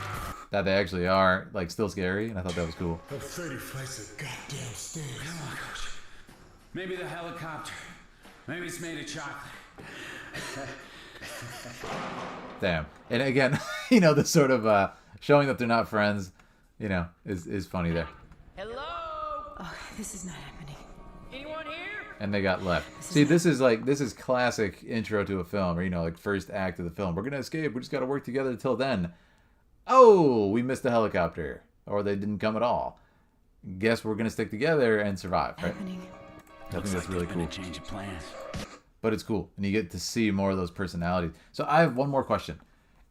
that they actually are, like, still scary, and I thought that was cool. 30 flights of goddamn stairs. Come on, Coach. Maybe the helicopter. Maybe it's made of chocolate. Damn. And again, you know, the sort of showing that they're not friends, you know, is funny there. Hello? Oh, this is not happening. Anyone here? And they got left. See, this is classic intro to a film, or, you know, like first act of the film. We're gonna escape. We just gotta work together until then. Oh, we missed the helicopter, or they didn't come at all. Guess we're gonna stick together and survive, right? I think that's really cool. Change of plans. But it's cool, and you get to see more of those personalities. So I have one more question.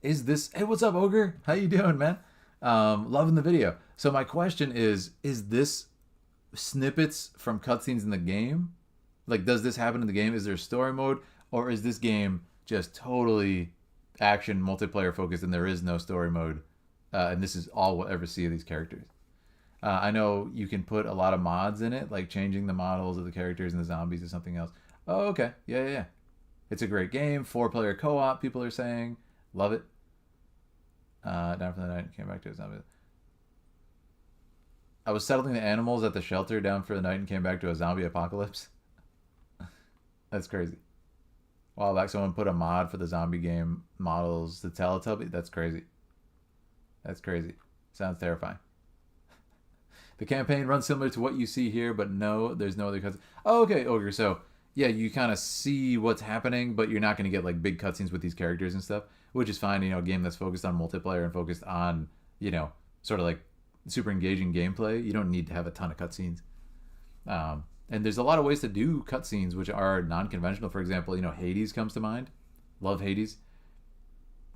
Is this... Hey, what's up, Ogre? How you doing, man? Loving the video. So my question is this snippets from cutscenes in the game? Like, does this happen in the game? Is there a story mode? Or is this game just totally action, multiplayer focused, and there is no story mode? And this is all we'll ever see of these characters. I know you can put a lot of mods in it, like changing the models of the characters and the zombies or something else. Oh, okay. Yeah. It's a great game. 4-player co-op, people are saying. Love it. Down for the night, came back to a zombie. I was settling the animals at the shelter down for the night and came back to a zombie apocalypse. That's crazy. A while back, someone put a mod for the zombie game models to Teletubby. That's crazy. That's crazy. Sounds terrifying. The campaign runs similar to what you see here, but no, there's no other cutscenes. Oh, okay, Ogre. So, yeah, you kind of see what's happening, but you're not going to get, like, big cutscenes with these characters and stuff, which is fine. You know, a game that's focused on multiplayer and focused on, you know, sort of like super engaging gameplay, you don't need to have a ton of cutscenes. And there's a lot of ways to do cutscenes which are non-conventional. For example, Hades comes to mind. Love Hades.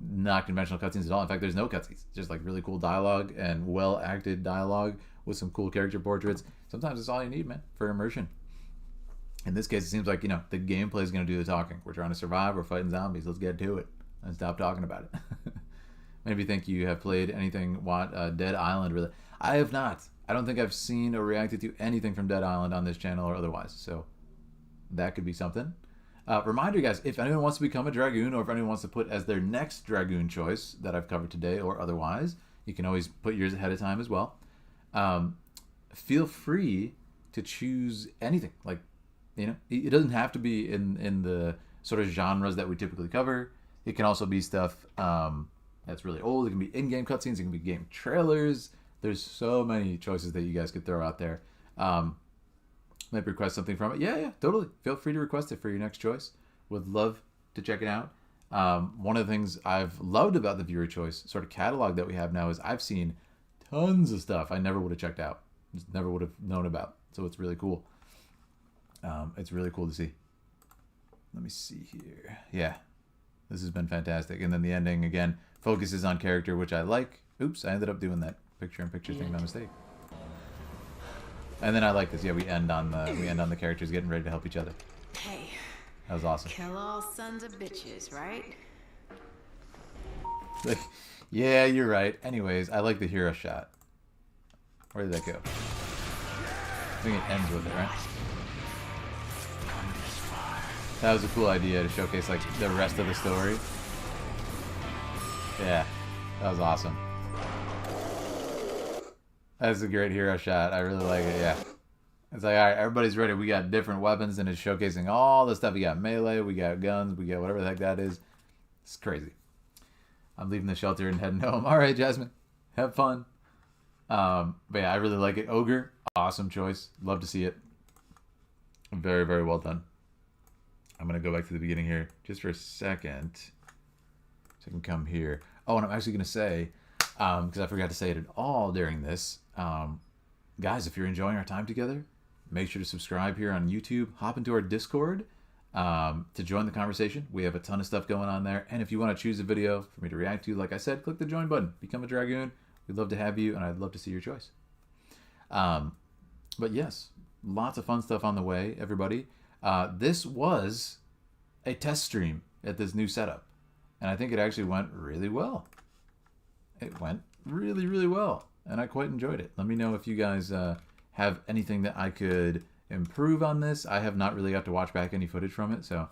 Not conventional cutscenes at all. In fact, there's no cutscenes. Just like really cool dialogue and well-acted dialogue with some cool character portraits. Sometimes it's all you need, man, for immersion. In this case, it seems like, the gameplay is going to do the talking. We're trying to survive. We're fighting zombies. Let's get to it and stop talking about it. Maybe think you have played anything, Dead Island, really. I have not. I don't think I've seen or reacted to anything from Dead Island on this channel or otherwise. So that could be something. Reminder, guys, if anyone wants to become a Dragoon, or if anyone wants to put as their next Dragoon choice that I've covered today or otherwise, you can always put yours ahead of time as well. Feel free to choose anything. Like, it doesn't have to be in the sort of genres that we typically cover. It can also be stuff that's really old. It can be in-game cutscenes. It can be game trailers. There's so many choices that you guys could throw out there. Maybe request something from it. Yeah, totally. Feel free to request it for your next choice. Would love to check it out. One of the things I've loved about the viewer choice sort of catalog that we have now is I've seen tons of stuff I never would have checked out. Just never would have known about. So it's really cool. It's really cool to see. Let me see here. Yeah, this has been fantastic. And then the ending, again, focuses on character, which I like. Oops, I ended up doing that picture-in-picture thing by mistake. And then I like this. Yeah, we end on the characters getting ready to help each other. Hey. That was awesome. Kill all sons of bitches, right? Yeah, you're right. Anyways, I like the hero shot. Where did that go? I think it ends with it, right? That was a cool idea to showcase like the rest of the story. Yeah, that was awesome. That's a great hero shot. I really like it, yeah. It's like, all right, everybody's ready. We got different weapons, and it's showcasing all the stuff. We got melee, we got guns, we got whatever the heck that is. It's crazy. I'm leaving the shelter and heading home. All right, Jasmine, have fun. But yeah, I really like it. Ogre, awesome choice. Love to see it. Very, very well done. I'm going to go back to the beginning here just for a second. So I can come here. Oh, and I'm actually going to say, because I forgot to say it at all during this, guys, if you're enjoying our time together, make sure to subscribe here on YouTube. Hop into our Discord to join the conversation. We have a ton of stuff going on there. And if you want to choose a video for me to react to, like I said, click the join button. Become a Dragoon. We'd love to have you, and I'd love to see your choice. But yes, lots of fun stuff on the way, everybody. This was a test stream at this new setup, and I think it actually went really well. It went really, really well, and I quite enjoyed it. Let me know if you guys have anything that I could improve on this. I have not really got to watch back any footage from it, so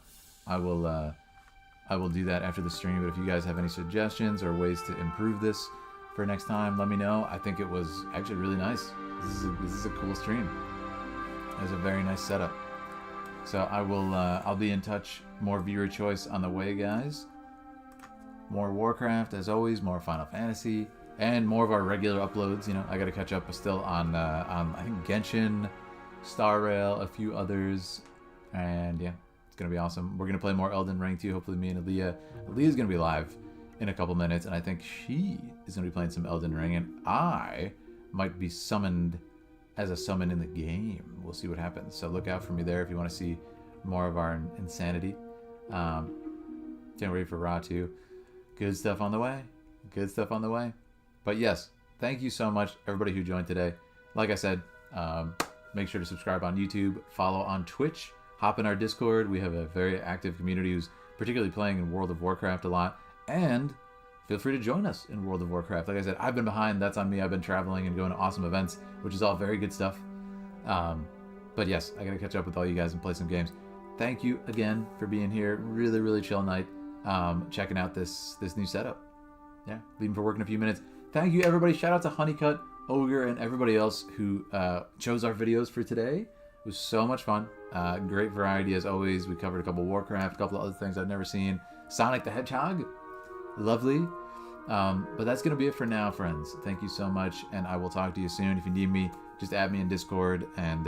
I will do that after the stream. But if you guys have any suggestions or ways to improve this for next time, let me know. I think it was actually really nice. This is a cool stream. It's a very nice setup. So I'll be in touch. More viewer choice on the way, guys. More Warcraft, as always. More Final Fantasy, and more of our regular uploads. I got to catch up still on I think Genshin, Star Rail, a few others, and yeah, it's gonna be awesome. We're gonna play more Elden Ring too. Hopefully, me and Aaliyah. Aaliyah's gonna be live in a couple minutes, and I think she is gonna be playing some Elden Ring, and I might be summoned as a summon in the game. We'll see what happens. So look out for me there if you want to see more of our insanity. Can't wait for Raw too. Good stuff on the way. Good stuff on the way. But yes, thank you so much, everybody who joined today. Like I said, make sure to subscribe on YouTube, follow on Twitch, hop in our Discord. We have a very active community who's particularly playing in World of Warcraft a lot. And feel free to join us in World of Warcraft. Like I said, I've been behind. That's on me. I've been traveling and going to awesome events, which is all very good stuff. But yes, I got to catch up with all you guys and play some games. Thank you again for being here. Really, really chill night. Checking out this new setup. Yeah, leaving for work in a few minutes. Thank you, everybody. Shout out to Honeycut, Ogre, and everybody else who chose our videos for today. It was so much fun. Great variety as always. We covered a couple of Warcraft, a couple of other things I've never seen. Sonic the Hedgehog. Lovely. But that's going to be it for now, friends. Thank you so much, and I will talk to you soon. If you need me, just add me in Discord, and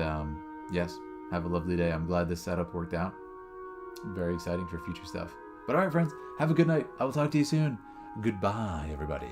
yes, have a lovely day. I'm glad this setup worked out. Very exciting for future stuff. But all right, friends, have a good night. I will talk to you soon. Goodbye, everybody.